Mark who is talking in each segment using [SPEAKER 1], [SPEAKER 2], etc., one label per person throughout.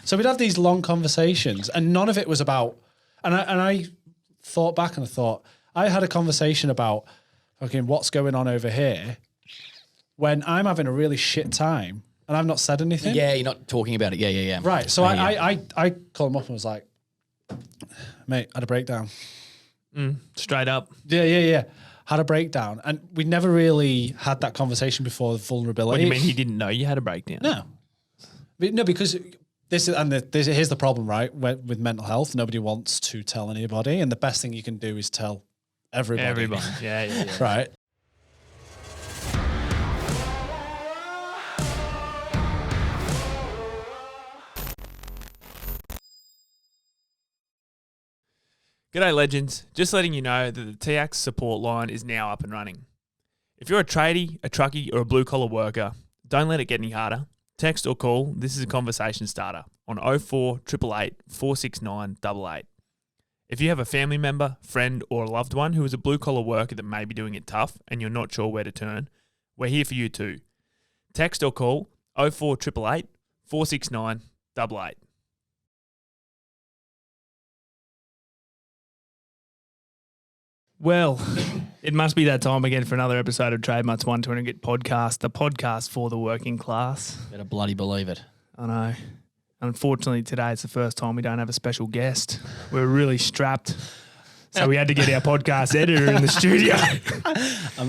[SPEAKER 1] So we'd have these long conversations, and none of it was about. And I thought back and I thought I had a conversation about okay, what's going on over here when I'm having a really shit time and I've not said anything.
[SPEAKER 2] Yeah, you're not talking about it. Yeah.
[SPEAKER 1] Right. So I called him up and was like, mate, I had a breakdown.
[SPEAKER 3] Straight up.
[SPEAKER 1] Yeah. Had a breakdown. And we never really had that conversation before, the vulnerability.
[SPEAKER 3] What do you mean he didn't know you had a breakdown?
[SPEAKER 1] No. No, because here's the problem, right? With mental health, nobody wants to tell anybody. And the best thing you can do is tell everybody.
[SPEAKER 3] Everybody. Yeah.
[SPEAKER 1] Right.
[SPEAKER 3] G'day legends, just letting you know that the TIACS support line is now up and running. If you're a tradie, a truckie or a blue collar worker, don't let it get any harder. Text or call, this is a conversation starter on 04 888 469 88. If you have a family member, friend or a loved one who is a blue collar worker that may be doing it tough and you're not sure where to turn, we're here for you too. Text or call 04 888 469 88. Well, it must be that time again for another episode of TradeMutt's 120 podcast, the podcast for the working class.
[SPEAKER 2] Better bloody believe it.
[SPEAKER 3] I know. Unfortunately, today it's the first time we don't have a special guest. We're really strapped. So we had to get our podcast editor in the studio.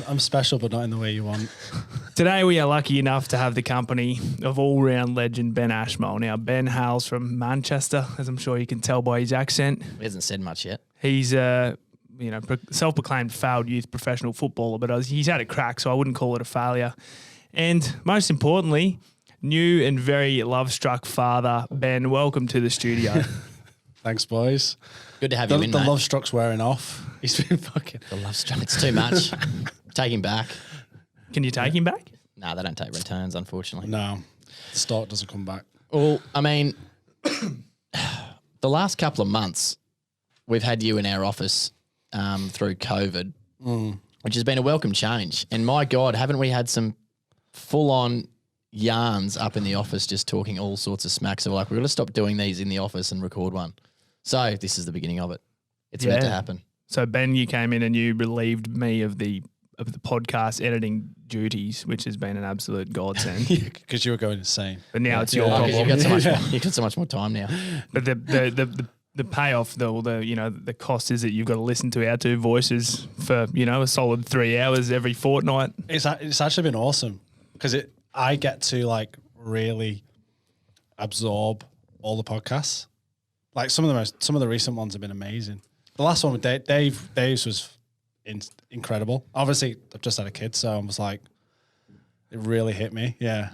[SPEAKER 1] I'm special, but not in the way you want.
[SPEAKER 3] Today we are lucky enough to have the company of all-round legend Ben Ashmole. Now, Ben hails from Manchester, as I'm sure you can tell by his accent.
[SPEAKER 2] He hasn't said much yet.
[SPEAKER 3] He's self-proclaimed failed youth professional footballer, but he's had a crack, so I wouldn't call it a failure. And most importantly, new and very love-struck father. Ben, welcome to the studio.
[SPEAKER 1] Thanks, boys.
[SPEAKER 2] Good to have you in,
[SPEAKER 1] The
[SPEAKER 2] mate.
[SPEAKER 1] love struck's wearing off. He's been fucking...
[SPEAKER 2] The love struck. It's too much. Take him back.
[SPEAKER 3] Can you take him back?
[SPEAKER 2] No, they don't take returns, unfortunately.
[SPEAKER 1] No, the stock doesn't come back.
[SPEAKER 2] Well, I mean, the last couple of months, we've had you in our office through COVID, which has been a welcome change. And my God, haven't we had some full-on yarns up in the office just talking all sorts of smack? So we're like, we've got to stop doing these in the office and record one. So this is the beginning of it. It's meant to happen.
[SPEAKER 3] So Ben, you came in and you relieved me of the podcast editing duties, which has been an absolute godsend.
[SPEAKER 1] Because you were going insane.
[SPEAKER 3] But now it's your
[SPEAKER 2] Oh, 'cause
[SPEAKER 3] problem.
[SPEAKER 2] you've got so much more time now.
[SPEAKER 3] But the payoff, the cost is that you've got to listen to our two voices for a solid 3 hours every fortnight.
[SPEAKER 1] It's actually been awesome because I get to like really absorb all the podcasts. Like some of the recent ones have been amazing. The last one with Dave's was incredible. Obviously, I've just had a kid, so I was like, it really hit me. Yeah.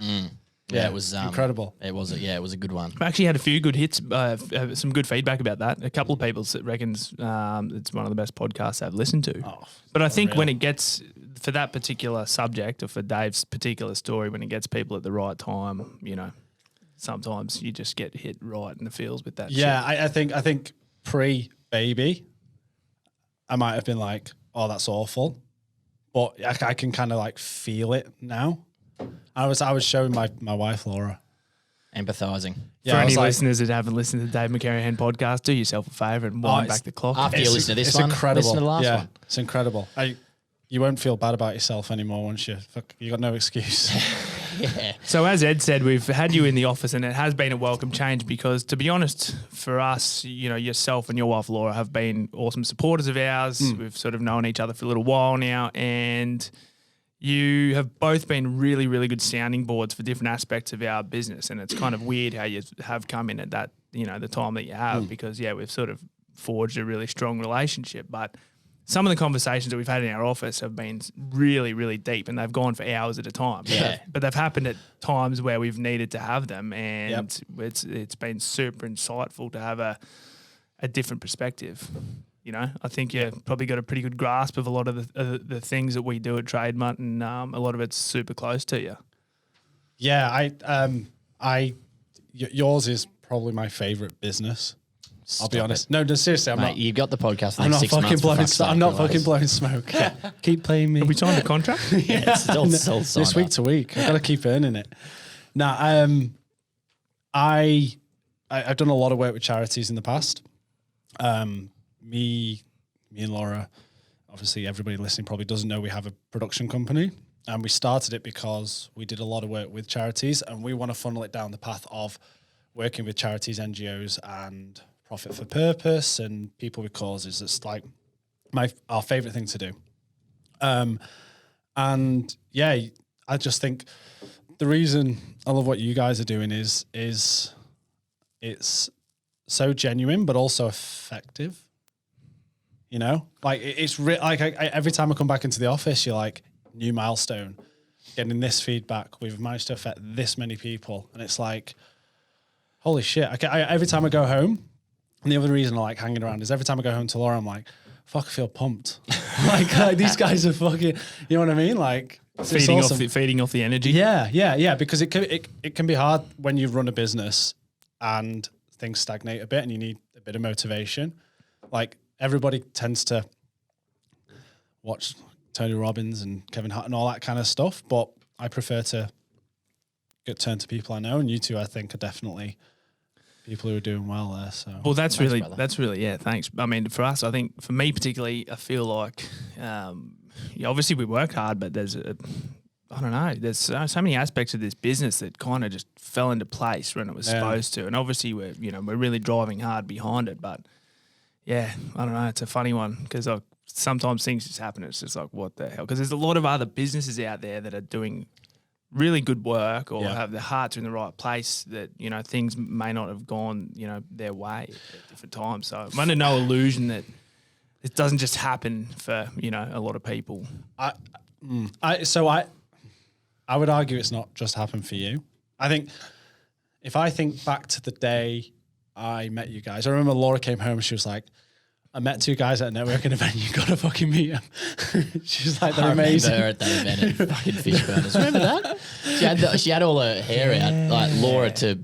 [SPEAKER 2] Yeah, it was
[SPEAKER 1] incredible.
[SPEAKER 2] It was a good one.
[SPEAKER 3] I've actually had a few good hits, some good feedback about that. A couple of people reckons it's one of the best podcasts I've listened to. But I think when it gets, for that particular subject or for Dave's particular story, when it gets people at the right time, sometimes you just get hit right in the feels with that shit.
[SPEAKER 1] I think pre-baby, I might have been like, oh, that's awful. But I can kind of like feel it now. I was showing my wife Laura.
[SPEAKER 2] Empathising.
[SPEAKER 3] For any listeners that haven't listened to the Dave McCarrihan podcast, do yourself a favour and wind back the clock.
[SPEAKER 2] After you listen to this one,
[SPEAKER 1] incredible.
[SPEAKER 2] listen to the last one.
[SPEAKER 1] It's incredible. You won't feel bad about yourself anymore once you got no excuse.
[SPEAKER 2] Yeah.
[SPEAKER 3] So as Ed said, we've had you in the office and it has been a welcome change because, to be honest, for us, yourself and your wife Laura have been awesome supporters of ours. We've sort of known each other for a little while now, and you have both been really, really good sounding boards for different aspects of our business. And it's kind of weird how you have come in at that, the time that you have because, we've sort of forged a really strong relationship. But some of the conversations that we've had in our office have been really, really deep and they've gone for hours at a time.
[SPEAKER 2] Yeah.
[SPEAKER 3] But they've happened at times where we've needed to have them, and it's been super insightful to have a different perspective. I think you've probably got a pretty good grasp of a lot of the things that we do at TradeMutt, and a lot of it's super close to you.
[SPEAKER 1] Yeah, yours is probably my favorite business. I'll be honest. No, seriously, I'm not.
[SPEAKER 2] You've got the podcast.
[SPEAKER 1] I'm not
[SPEAKER 2] 6
[SPEAKER 1] fucking
[SPEAKER 2] months, for
[SPEAKER 1] blowing.
[SPEAKER 2] fuck's sake,
[SPEAKER 1] I'm not
[SPEAKER 2] guys.
[SPEAKER 1] fucking blowing smoke. Keep playing me.
[SPEAKER 3] Have we signed a contract?
[SPEAKER 2] It's all signed
[SPEAKER 1] This week
[SPEAKER 2] up.
[SPEAKER 1] to week. I've got to keep earning it. Now, I I've done a lot of work with charities in the past. Me and Laura, obviously everybody listening probably doesn't know we have a production company, and we started it because we did a lot of work with charities, and we want to funnel it down the path of working with charities, NGOs, and profit for purpose and people with causes. It's like our favorite thing to do. And yeah, I just think the reason I love what you guys are doing is it's so genuine, but also effective. You know, like it's like every time I come back into the office, you're like, new milestone, getting this feedback. We've managed to affect this many people. And it's like, holy shit. Every time I go home, and the other reason I like hanging around is every time I go home to Laura, I'm like, fuck, I feel pumped. like these guys are fucking, you know what I mean? Like
[SPEAKER 3] feeding
[SPEAKER 1] awesome.
[SPEAKER 3] off the energy.
[SPEAKER 1] Yeah. Because it can be hard when you run a business and things stagnate a bit and you need a bit of motivation. Like everybody tends to watch Tony Robbins and Kevin Hart and all that kind of stuff, but I prefer to turn to people I know, and you two, I think, are definitely people who are doing well there. So,
[SPEAKER 3] well, that's really, yeah. Thanks. I mean, for us, I think for me particularly, I feel like, obviously we work hard, but there's I don't know, there's so many aspects of this business that kind of just fell into place when it was supposed to, and obviously we're really driving hard behind it, but yeah, I don't know, it's a funny one because sometimes things just happen. It's just like, what the hell? Because there's a lot of other businesses out there that are doing really good work or have their hearts in the right place that, things may not have gone, their way at different times. So I'm under no illusion that it doesn't just happen for, a lot of people.
[SPEAKER 1] I would argue it's not just happened for you. I think if I think back to the day I met you guys, I remember Laura came home and she was like, I met two guys at a networking event. You got to fucking meet them. She's like, they're amazing.
[SPEAKER 2] I remember her at that event at fucking Fishburners. Remember that? She had all her hair out, like Laura to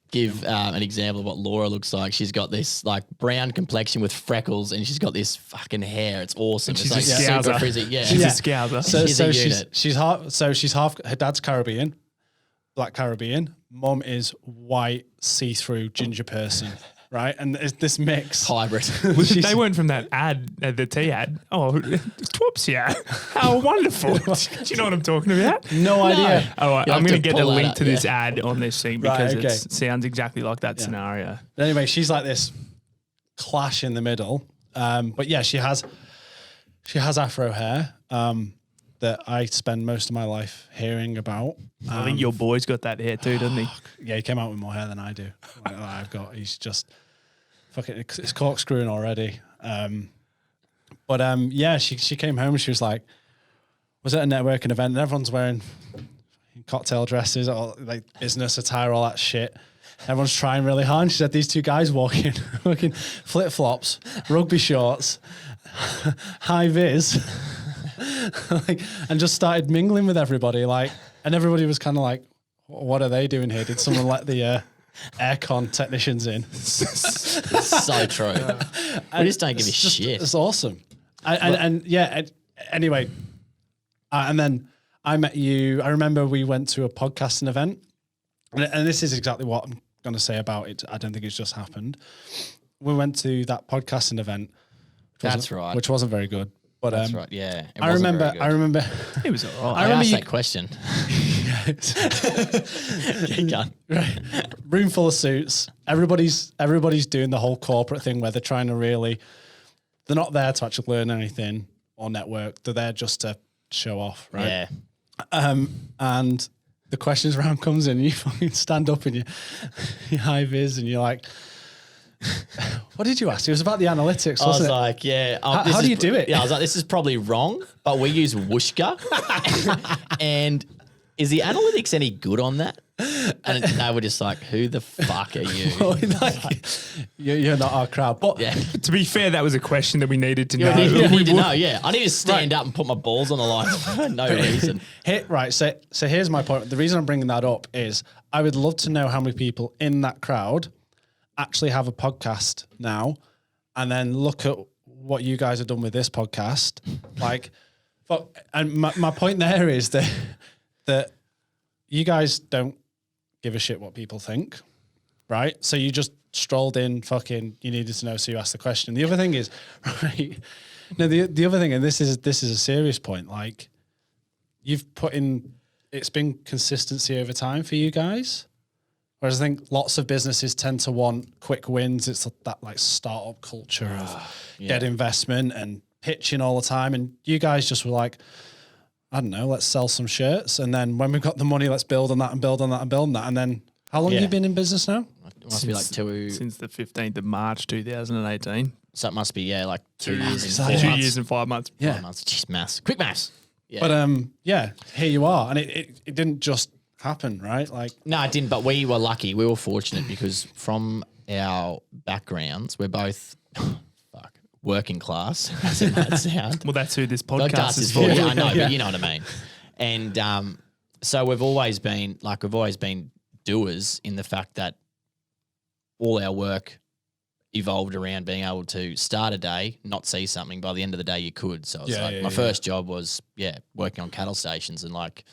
[SPEAKER 2] give an example of what Laura looks like. She's got this like brown complexion with freckles, and she's got this fucking hair. It's awesome.
[SPEAKER 3] She's
[SPEAKER 2] it's like super frizzy. Yeah,
[SPEAKER 3] she's a scouser.
[SPEAKER 1] She's half. Her dad's Caribbean, Black Caribbean. Mom is white, see-through ginger person. Right, and it's this mix
[SPEAKER 2] hybrid.
[SPEAKER 3] They weren't from that ad, the tea ad. Oh, Twops, yeah. How wonderful. Do you know what I'm talking about?
[SPEAKER 1] No idea.
[SPEAKER 3] Oh, I'm going to get the link to this ad on this thing because it sounds exactly like that scenario.
[SPEAKER 1] But anyway, she's like this clash in the middle. But yeah, she has afro hair that I spend most of my life hearing about.
[SPEAKER 3] I think your boy's got that hair too, doesn't he?
[SPEAKER 1] Yeah, he came out with more hair than I do. He's just fucking, it's corkscrewing already. She came home and she was like, was at a networking event and everyone's wearing cocktail dresses, or like business attire, all that shit. Everyone's trying really hard. And she said these two guys walking flip flops, rugby shorts, high vis. And just started mingling with everybody, and everybody was kind of like, what are they doing here? Did someone let the aircon technicians in?
[SPEAKER 2] So true. We just don't give a shit.
[SPEAKER 1] It's awesome. Anyway, and then I met you. I remember we went to a podcasting event, and this is exactly what I'm going to say about it. I don't think it's just happened. We went to that podcasting event. Which wasn't very good. But
[SPEAKER 2] that's right. Yeah,
[SPEAKER 1] I remember.
[SPEAKER 3] It was all right.
[SPEAKER 2] I asked that question.
[SPEAKER 1] Right. Room full of suits. Everybody's doing the whole corporate thing where they're trying to really. They're not there to actually learn anything or network. They're there just to show off, right?
[SPEAKER 2] Yeah.
[SPEAKER 1] And the questions round comes in, and you fucking stand up in your high vis, and you're like. What did you ask? It was about the analytics, wasn't it?
[SPEAKER 2] I was like, yeah.
[SPEAKER 1] How do you do it?
[SPEAKER 2] Yeah, I was like, this is probably wrong, but we use Whooshka. And is the analytics any good on that? And they were just like, who the fuck are you?
[SPEAKER 1] You're not our crowd. But
[SPEAKER 3] yeah. To be fair, that was a question that we needed to know.
[SPEAKER 2] We need to know, yeah. I need to stand up and put my balls on the line for no reason.
[SPEAKER 1] So here's my point. The reason I'm bringing that up is I would love to know how many people in that crowd actually have a podcast now, and then look at what you guys have done with this podcast. And my point there is that you guys don't give a shit what people think. right? So you just strolled in, fucking, you needed to know, so you asked the question. The other thing is, right? No, the other thing, and this is a serious point. Like, you've put in, it's been consistency over time for you guys. Whereas I think lots of businesses tend to want quick wins. It's that like startup culture of get investment and pitching all the time. And you guys just were like, I don't know, let's sell some shirts. And then when we've got the money, let's build on that and build on that and build on that. And then how long have you been in business now?
[SPEAKER 2] It must be like
[SPEAKER 3] since the 15th of March 2018.
[SPEAKER 2] So it must be, like 2 years and 4
[SPEAKER 3] 2
[SPEAKER 2] months.
[SPEAKER 3] years and 5 months.
[SPEAKER 1] Yeah.
[SPEAKER 2] 5 months. Jeez, maths. Quick maths. Yeah.
[SPEAKER 1] But here you are. And it didn't just happen, right? Like,
[SPEAKER 2] No, it didn't, but we were lucky. We were fortunate because from our backgrounds, we're both working class, as it might sound.
[SPEAKER 3] Well, that's who this podcast is
[SPEAKER 2] for.
[SPEAKER 3] for.
[SPEAKER 2] Yeah, I know, but you know what I mean. And so we've always been doers in the fact that all our work evolved around being able to start a day, not see something. By the end of the day, you could. So it was my first job was working on cattle stations, and like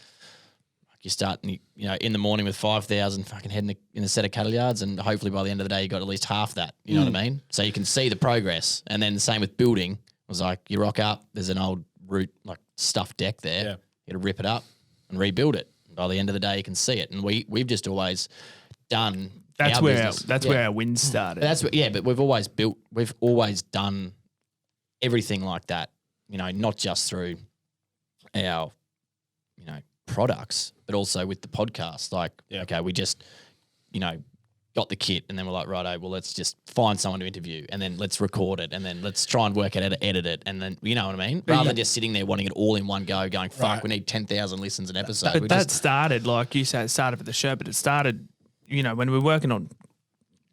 [SPEAKER 2] you start in the morning with 5,000 fucking head in a set of cattle yards, and hopefully by the end of the day you got at least half that. You know what I mean? So you can see the progress. And then the same with building. It was like you rock up, there's an old root like stuffed deck there.
[SPEAKER 1] Yeah.
[SPEAKER 2] You got to rip it up and rebuild it. And by the end of the day you can see it. And we've just always done.
[SPEAKER 3] That's
[SPEAKER 2] where
[SPEAKER 3] where our wins started.
[SPEAKER 2] But we've always done everything like that. Not just through our products, but also with the podcast. Like, okay, we just, got the kit, and then we're like, righto, well, let's just find someone to interview, and then let's record it, and then let's try and work out how to edit it, and then, you know what I mean? Rather than just sitting there wanting it all in one go, going, fuck, we need 10,000 listens an episode.
[SPEAKER 3] But that started, like you said, it started with the show, but it started, when we were working on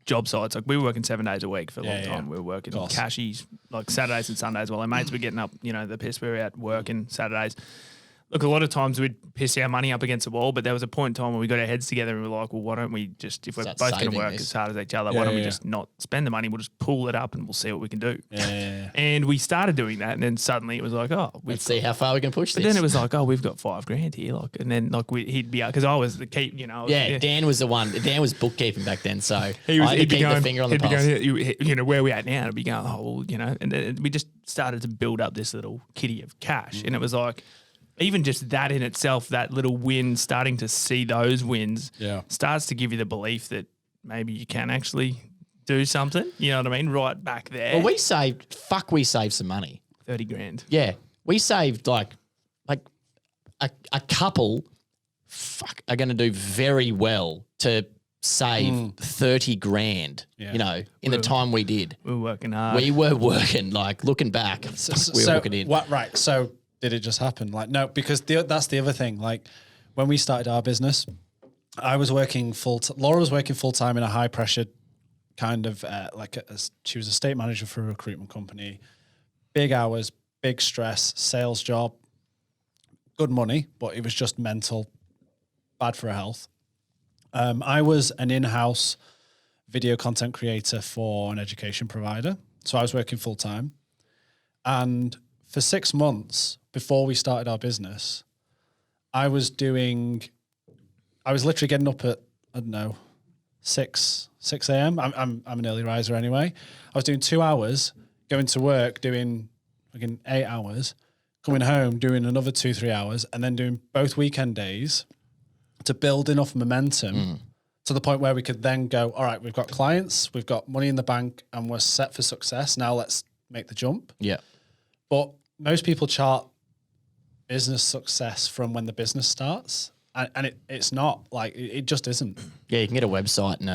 [SPEAKER 3] job sites, like we were working 7 days a week for a long time. We were working cashies, like Saturdays and Sundays while our mates were getting up, the piss, we were out working Saturdays. Look, a lot of times we'd piss our money up against the wall, but there was a point in time where we got our heads together and we were like, well, why don't we just, if we're both going to work as hard as each other, why don't we just not spend the money? We'll just pool it up and we'll see what we can do.
[SPEAKER 1] Yeah.
[SPEAKER 3] And we started doing that, and then suddenly it was like,
[SPEAKER 2] let's see how far we can push this.
[SPEAKER 3] But then it was like, we've got $5,000 here, like, and then like he'd be out because I was the keep,
[SPEAKER 2] Dan was the one. Dan was bookkeeping back then, so
[SPEAKER 3] he'd
[SPEAKER 2] keep the finger on the pulse.
[SPEAKER 3] Where we at now? It'd be going, and then we just started to build up this little kitty of cash, and it was like. Even just that in itself, that little win, starting to see those wins, starts to give you the belief that maybe you can actually do something. You know what I mean? Right back there.
[SPEAKER 2] Well, we saved some money.
[SPEAKER 3] 30 grand.
[SPEAKER 2] Yeah. We saved like a couple are going to do very well to save 30 grand, in the time we did.
[SPEAKER 3] We were working hard.
[SPEAKER 2] We were working, like looking back, we were looking in.
[SPEAKER 1] Right. So did it just happen? Like, no, because that's the other thing. Like when we started our business, I was working Laura was working full time in a high pressure kind of she was a state manager for a recruitment company, big hours, big stress, sales job, good money, but it was just mental, bad for her health. I was an in-house video content creator for an education provider. So I was working full time, and for 6 months before we started our business, I was literally getting up at, I don't know, 6 a.m. I'm an early riser anyway. I was doing 2 hours, going to work, doing 8 hours, coming home, doing another 2-3 hours, and then doing both weekend days to build enough momentum to the point where we could then go, all right, we've got clients, we've got money in the bank, and we're set for success. Now let's make the jump.
[SPEAKER 2] Yeah.
[SPEAKER 1] But most people chart business success from when the business starts, and it's not like it just isn't.
[SPEAKER 2] Yeah, you can get a website and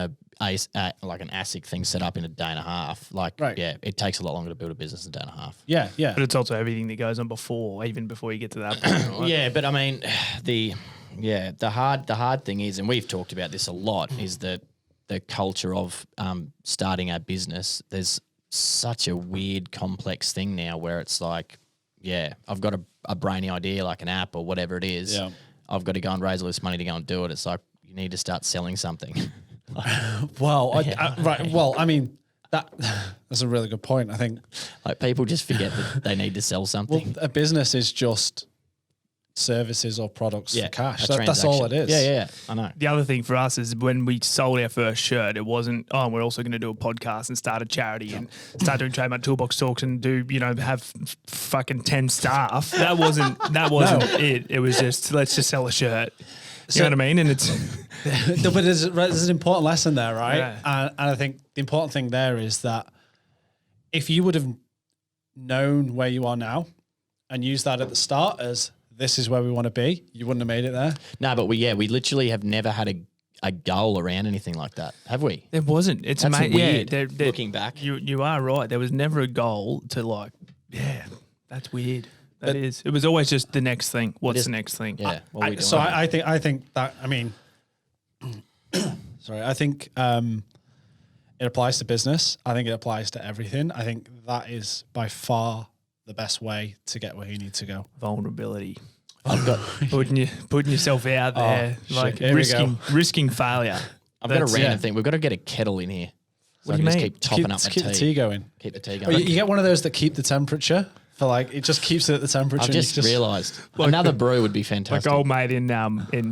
[SPEAKER 2] like an ASIC thing set up in a day and a half. Like, it takes a lot longer to build a business in a day and a half.
[SPEAKER 1] Yeah.
[SPEAKER 3] But it's also everything that goes on even before you get to that point. Right?
[SPEAKER 2] Yeah, but I mean, the hard thing is, and we've talked about this a lot, is the culture of starting a business. There's such a weird, complex thing now where it's like, I've got a brainy idea, like an app or whatever it is. Yeah. I've got to go and raise all this money to go and do it. It's like, you need to start selling something.
[SPEAKER 1] Well, right. Well, I mean, that's a really good point. I think
[SPEAKER 2] like people just forget that they need to sell something.
[SPEAKER 1] Well, a business is just services or products
[SPEAKER 2] Yeah,
[SPEAKER 1] for cash.
[SPEAKER 2] a
[SPEAKER 1] That's all it
[SPEAKER 2] transaction.
[SPEAKER 1] is.
[SPEAKER 2] Yeah, I know.
[SPEAKER 3] The other thing for us is when we sold our first shirt, it wasn't, oh, we're also going to do a podcast and start a charity and start doing TradeMutt Toolbox Talks and do, have fucking 10 staff. That wasn't it. It was just, let's just sell a shirt. You know what I mean? And it's...
[SPEAKER 1] But there's an important lesson there, right?
[SPEAKER 3] Yeah.
[SPEAKER 1] And I think the important thing there is that if you would have known where you are now and used that at the start as this is where we want to be, you wouldn't have made it there.
[SPEAKER 2] No, but we literally have never had a goal around anything like that, have we?
[SPEAKER 3] There wasn't. It's
[SPEAKER 2] That's weird,
[SPEAKER 3] Yeah,
[SPEAKER 2] looking back.
[SPEAKER 3] You are right. There was never a goal to that's weird. That is. It was always just the next thing. What's the next thing?
[SPEAKER 2] Yeah. What are we doing?
[SPEAKER 1] So I think that, I mean, sorry, I think it applies to business. I think it applies to everything. I think that is by far the best way to get where you need to go.
[SPEAKER 3] Vulnerability.
[SPEAKER 2] I've got
[SPEAKER 3] Putting yourself out there,
[SPEAKER 1] shit. Here we go.
[SPEAKER 3] risking failure.
[SPEAKER 2] I've got a
[SPEAKER 3] That's-
[SPEAKER 2] random thing. We've got to get a kettle in here. So
[SPEAKER 3] What
[SPEAKER 2] I
[SPEAKER 3] do
[SPEAKER 2] can
[SPEAKER 3] you
[SPEAKER 2] just
[SPEAKER 3] mean?
[SPEAKER 2] keep topping up my
[SPEAKER 1] Keep the tea going.
[SPEAKER 2] Keep the tea
[SPEAKER 1] But
[SPEAKER 2] going.
[SPEAKER 1] you get one of those that keep the temperature for like, it just keeps it at the temperature.
[SPEAKER 2] I've
[SPEAKER 1] and you
[SPEAKER 2] just realised another brew would be fantastic.
[SPEAKER 3] Like old mate in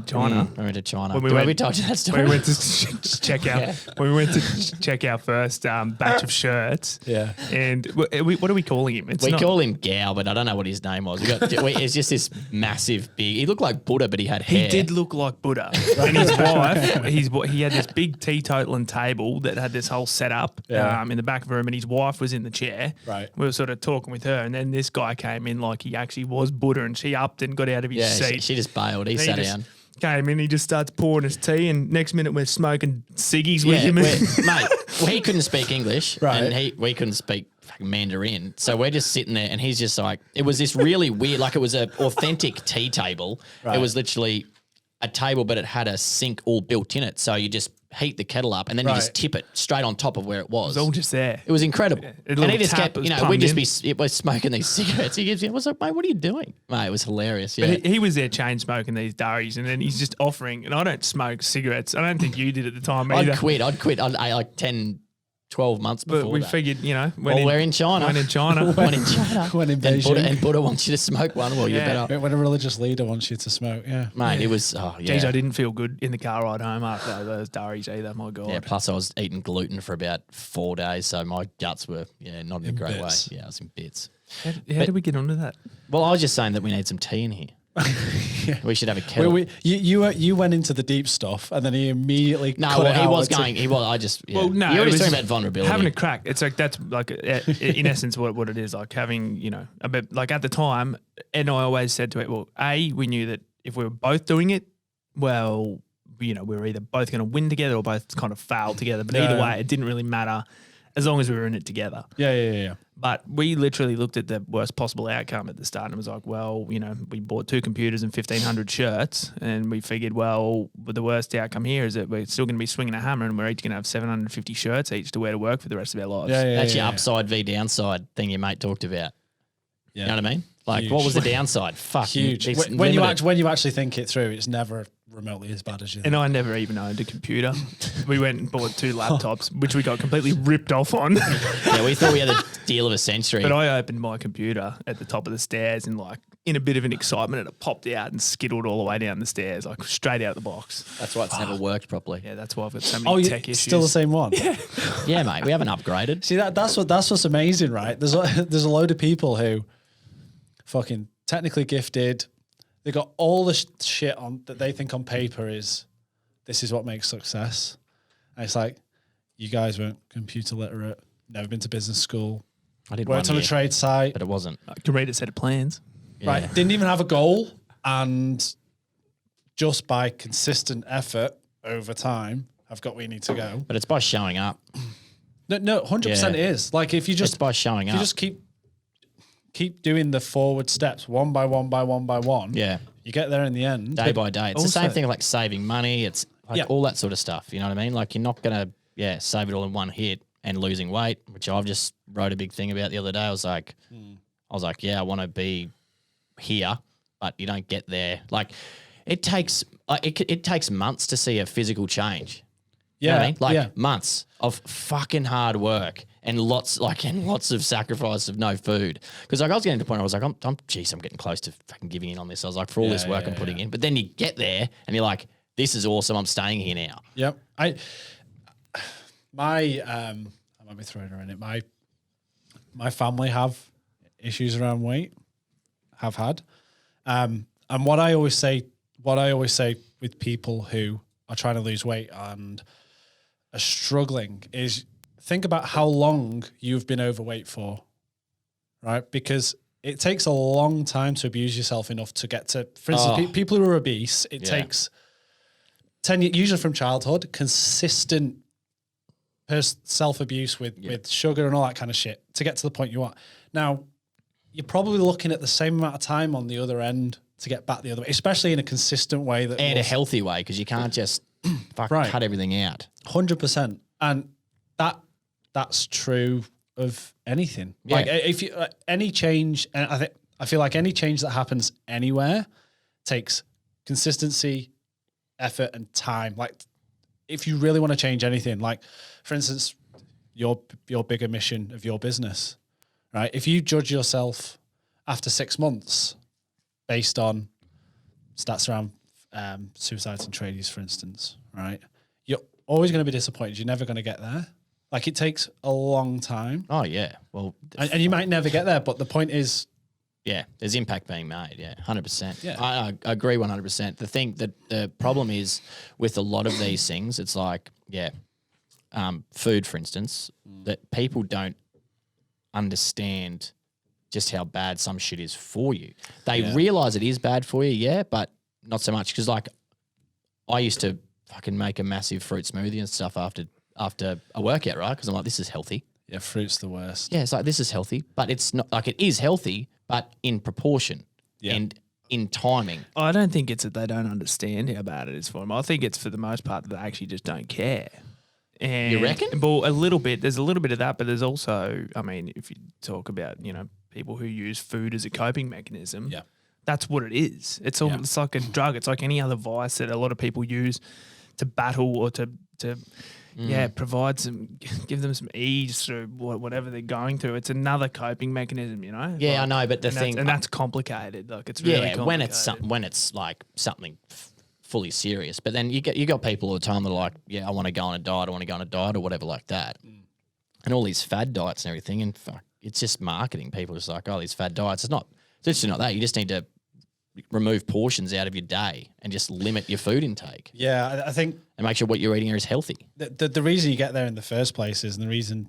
[SPEAKER 3] China.
[SPEAKER 2] We went to China.
[SPEAKER 3] When we
[SPEAKER 2] Do I
[SPEAKER 3] went-
[SPEAKER 2] we told you that story?
[SPEAKER 3] We went to check out. When we went to check our first batch of shirts.
[SPEAKER 1] Yeah.
[SPEAKER 3] And what are we calling him? It's
[SPEAKER 2] We
[SPEAKER 3] not-
[SPEAKER 2] call him Gao, but I don't know what his name was. It's just this massive, big. He looked like Buddha, but he had hair.
[SPEAKER 3] He did look like Buddha. And his wife, he had this big teetotaling table that had this whole setup in the back of the room, and his wife was in the chair.
[SPEAKER 1] Right.
[SPEAKER 3] We were sort of talking with her, and then this guy came in like he actually was Buddha, and she upped and got out of his
[SPEAKER 2] Yeah,
[SPEAKER 3] seat.
[SPEAKER 2] she just bailed. He
[SPEAKER 3] And
[SPEAKER 2] sat
[SPEAKER 3] just
[SPEAKER 2] down.
[SPEAKER 3] Came in, he just starts pouring his tea, and next minute we're smoking ciggies with
[SPEAKER 2] Yeah,
[SPEAKER 3] him.
[SPEAKER 2] mate. Well, he couldn't speak English,
[SPEAKER 1] Right.
[SPEAKER 2] and we couldn't speak fucking Mandarin. So we're just sitting there, and he's just like, it was this really weird, like it was an authentic tea table.
[SPEAKER 1] Right.
[SPEAKER 2] It was literally a table, but it had a sink all built in it. So you just heat the kettle up, and then you just
[SPEAKER 1] Right.
[SPEAKER 2] tip it straight on top of where it was.
[SPEAKER 3] It was all just there.
[SPEAKER 2] It was incredible.
[SPEAKER 3] A
[SPEAKER 2] And
[SPEAKER 3] little
[SPEAKER 2] he just
[SPEAKER 3] tap
[SPEAKER 2] kept,
[SPEAKER 3] was
[SPEAKER 2] we'd just
[SPEAKER 3] plumbed
[SPEAKER 2] we're smoking these cigarettes. He gives me, I was like, mate, what are you doing? Mate, it was hilarious. Yeah.
[SPEAKER 3] But he was there chain smoking these durries, and then he's just offering. And I don't smoke cigarettes. I don't think you did at the time either.
[SPEAKER 2] I'd quit. I like 10, 12 months before
[SPEAKER 3] But we
[SPEAKER 2] that.
[SPEAKER 3] figured,
[SPEAKER 2] We're in China.
[SPEAKER 3] When in China.
[SPEAKER 2] When in China.
[SPEAKER 1] When in
[SPEAKER 2] and
[SPEAKER 1] Beijing.
[SPEAKER 2] Buddha wants you to smoke one. Well, you
[SPEAKER 3] Yeah.
[SPEAKER 2] better.
[SPEAKER 1] When a religious leader wants you to smoke, yeah.
[SPEAKER 2] Mate, it was, oh, yeah.
[SPEAKER 3] Geez, I didn't feel good in the car ride home after those durries either. My God.
[SPEAKER 2] Yeah, plus I was eating gluten for about 4 days, so my guts were, not in a great
[SPEAKER 1] bits.
[SPEAKER 2] way. Yeah, I was in bits.
[SPEAKER 3] How did we get onto that?
[SPEAKER 2] Well, I was just saying that we need some tea in here. We should have a kettle.
[SPEAKER 1] You went into the deep stuff and then he immediately
[SPEAKER 2] No,
[SPEAKER 1] cut
[SPEAKER 2] well,
[SPEAKER 1] it
[SPEAKER 2] he
[SPEAKER 1] out
[SPEAKER 2] was
[SPEAKER 1] with
[SPEAKER 2] going. He was. I just. Yeah.
[SPEAKER 3] Well, no,
[SPEAKER 2] you
[SPEAKER 3] it
[SPEAKER 2] were
[SPEAKER 3] was
[SPEAKER 2] talking about vulnerability.
[SPEAKER 3] Having a crack. It's like that's like in essence what it is. Like having a bit like at the time, and I always said to it, well, we knew that if we were both doing it, well, we were either both going to win together or both kind of fail together. But either way, it didn't really matter as long as we were in it together.
[SPEAKER 1] Yeah.
[SPEAKER 3] But we literally looked at the worst possible outcome at the start and it was like, well, we bought 2 computers and 1,500 shirts and we figured, well, the worst outcome here is that we're still going to be swinging a hammer and we're each going to have 750 shirts each to wear to work for the rest of our lives.
[SPEAKER 2] That's your upside v downside thing your mate talked about.
[SPEAKER 1] Yeah.
[SPEAKER 2] You know what I mean? Like,
[SPEAKER 1] Huge.
[SPEAKER 2] what was the downside? Fuck,
[SPEAKER 1] Huge.
[SPEAKER 2] it's
[SPEAKER 1] When you
[SPEAKER 2] limited.
[SPEAKER 1] actually think it through, it's never remotely as bad as you think.
[SPEAKER 3] And I never even owned a computer. We went and bought 2 laptops, which we got completely ripped off on.
[SPEAKER 2] Yeah, we thought we had the deal of a century.
[SPEAKER 3] But I opened my computer at the top of the stairs and in a bit of an excitement, and it popped out and skittled all the way down the stairs, like straight out the box.
[SPEAKER 2] That's why it's never worked properly.
[SPEAKER 3] Yeah, that's why I've got so many tech issues.
[SPEAKER 1] Still the same one.
[SPEAKER 2] Yeah, mate, we haven't upgraded.
[SPEAKER 1] See that's what's amazing, right? There's a load of people who fucking technically gifted. They got all the shit on that they think on paper is this is what makes success. And it's like, you guys weren't computer literate, never been to business school,
[SPEAKER 2] I did
[SPEAKER 1] worked
[SPEAKER 2] one
[SPEAKER 1] on a
[SPEAKER 2] year,
[SPEAKER 1] trade site,
[SPEAKER 2] but it wasn't.
[SPEAKER 3] I can read a set of plans.
[SPEAKER 1] right? Didn't even have a goal, and just by consistent effort over time, have got where you need to go.
[SPEAKER 2] But it's by showing up.
[SPEAKER 1] No, 100%
[SPEAKER 2] Yeah.
[SPEAKER 1] is. Like if you
[SPEAKER 2] It's
[SPEAKER 1] just
[SPEAKER 2] by showing
[SPEAKER 1] if
[SPEAKER 2] up.
[SPEAKER 1] you just keep doing the forward steps one by one by one by one,
[SPEAKER 2] Yeah.
[SPEAKER 1] you get there in the end.
[SPEAKER 2] Day by day. It's the same
[SPEAKER 3] also-
[SPEAKER 2] thing like saving money. It's like
[SPEAKER 1] Yeah.
[SPEAKER 2] all that sort of stuff. You know what I mean? Like you're not going to, save it all in one hit and losing weight, which I've just wrote a big thing about the other day. I was like, I want to be here, but you don't get there. Like it takes months to see a physical change. You know what I mean? Like months of fucking hard work. and lots of sacrifice of no food. Because like I was getting to the point where I was like, I'm getting close to fucking giving in on this. I was like, for all this work I'm putting in. But then you get there and you're like, this is awesome. I'm staying here now.
[SPEAKER 1] Yep. I might be throwing her in it. My family have issues around weight, have had. And what I always say with people who are trying to lose weight and are struggling is think about how long you've been overweight for, right? Because it takes a long time to abuse yourself enough to get to, for instance, people who are obese, it takes 10 years, usually from childhood, consistent self-abuse with sugar and all that kind of shit to get to the point you are. Now, you're probably looking at the same amount of time on the other end to get back the other way, especially in a consistent way.
[SPEAKER 2] And a healthy way, because you can't just cut everything out.
[SPEAKER 1] 100%. And that's true of anything.
[SPEAKER 2] Yeah.
[SPEAKER 1] Like if you any change, and I feel like any change that happens anywhere takes consistency, effort, and time. Like if you really want to change anything, like for instance, your bigger mission of your business, right? If you judge yourself after 6 months based on stats around suicides and tradies, for instance, right? You're always going to be disappointed. You're never going to get there. Like it takes a long time.
[SPEAKER 2] Oh yeah. Well,
[SPEAKER 1] and you might never get there, but the point is,
[SPEAKER 2] yeah, there's impact being made. Yeah, 100%.
[SPEAKER 1] Yeah.
[SPEAKER 2] I agree 100%. The thing that the problem is with a lot of these things, it's like, food, for instance, that people don't understand just how bad some shit is for you. They realize it is bad for you, but not so much. Because like I used to fucking make a massive fruit smoothie and stuff after a workout, right? Because I'm like, this is healthy.
[SPEAKER 1] Yeah, fruit's the worst.
[SPEAKER 2] Yeah, it's like, this is healthy, but it's not like, it is healthy, but in proportion and in timing.
[SPEAKER 3] I don't think it's that they don't understand how bad it is for them. I think it's for the most part that they actually just don't care. And,
[SPEAKER 2] you reckon?
[SPEAKER 3] Well, a little bit. There's a little bit of that, but there's also, I mean, if you talk about, people who use food as a coping mechanism, that's what it is. It's all, it's like a drug. It's like any other vice that a lot of people use to battle or to provide give them some ease through whatever they're going through. It's another coping mechanism,
[SPEAKER 2] Yeah, I know, but
[SPEAKER 3] that's complicated. Like it's really complicated.
[SPEAKER 2] when it's like something fully serious. But then you got people all the time that are like, yeah, I want to go on a diet, or whatever like that, and all these fad diets and everything, and fuck, it's just marketing. People are just like, oh, these fad diets. It's actually not that. You just need to remove portions out of your day and just limit your food intake.
[SPEAKER 1] Yeah, I think,
[SPEAKER 2] and make sure what you're eating is healthy.
[SPEAKER 1] The reason you get there in the first place is, and the reason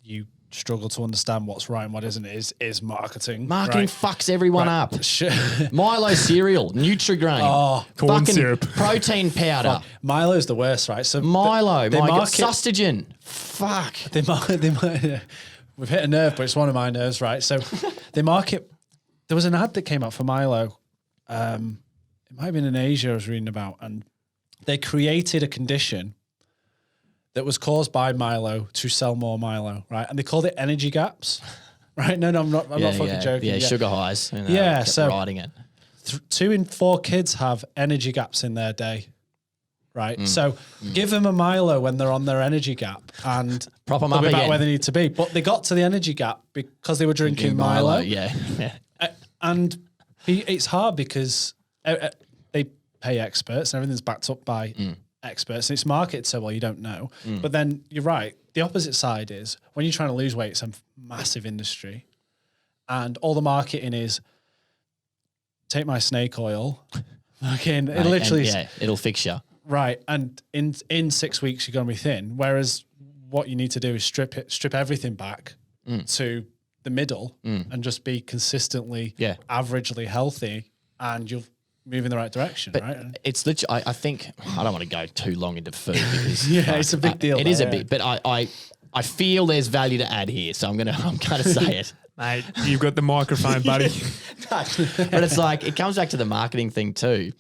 [SPEAKER 1] you struggle to understand what's right and what isn't is marketing.
[SPEAKER 2] Marketing fucks everyone up. Milo cereal, Nutri-Grain,
[SPEAKER 3] corn syrup,
[SPEAKER 2] protein powder.
[SPEAKER 1] Milo's the worst, right? So
[SPEAKER 2] Milo,
[SPEAKER 1] they market
[SPEAKER 2] Sustagen. Fuck.
[SPEAKER 1] They market. We've hit a nerve, but it's one of my nerves, right? So they market. There was an ad that came out for Milo. It might have been in Asia I was reading about, and they created a condition that was caused by Milo to sell more Milo, right? And they called it energy gaps, right? No, I'm not fucking joking.
[SPEAKER 2] Yeah, sugar highs.
[SPEAKER 1] So
[SPEAKER 2] riding it.
[SPEAKER 1] 2 in 4 kids have energy gaps in their day, right? So give them a Milo when they're on their energy gap and
[SPEAKER 2] prop them up
[SPEAKER 1] back
[SPEAKER 2] again
[SPEAKER 1] where they need to be. But they got to the energy gap because they were drinking Milo.
[SPEAKER 2] Yeah.
[SPEAKER 1] And it's hard because they pay experts and everything's backed up by experts. And it's marketed so well you don't know. But then you're right. The opposite side is when you're trying to lose weight, it's a massive industry. And all the marketing is take my snake oil. Fucking, it literally...
[SPEAKER 2] it'll fix you.
[SPEAKER 1] Right. And in 6 weeks, you're going to be thin. Whereas what you need to do is strip everything back to the middle and just be consistently averagely healthy, and you'll move in the right direction,
[SPEAKER 2] but
[SPEAKER 1] right?
[SPEAKER 2] It's literally, I think, I don't want to go too long into food because
[SPEAKER 1] it's a big deal.
[SPEAKER 2] It is a bit, but I feel there's value to add here, so I'm gonna say it.
[SPEAKER 3] Mate, you've got the microphone, buddy.
[SPEAKER 2] But it's like, it comes back to the marketing thing too.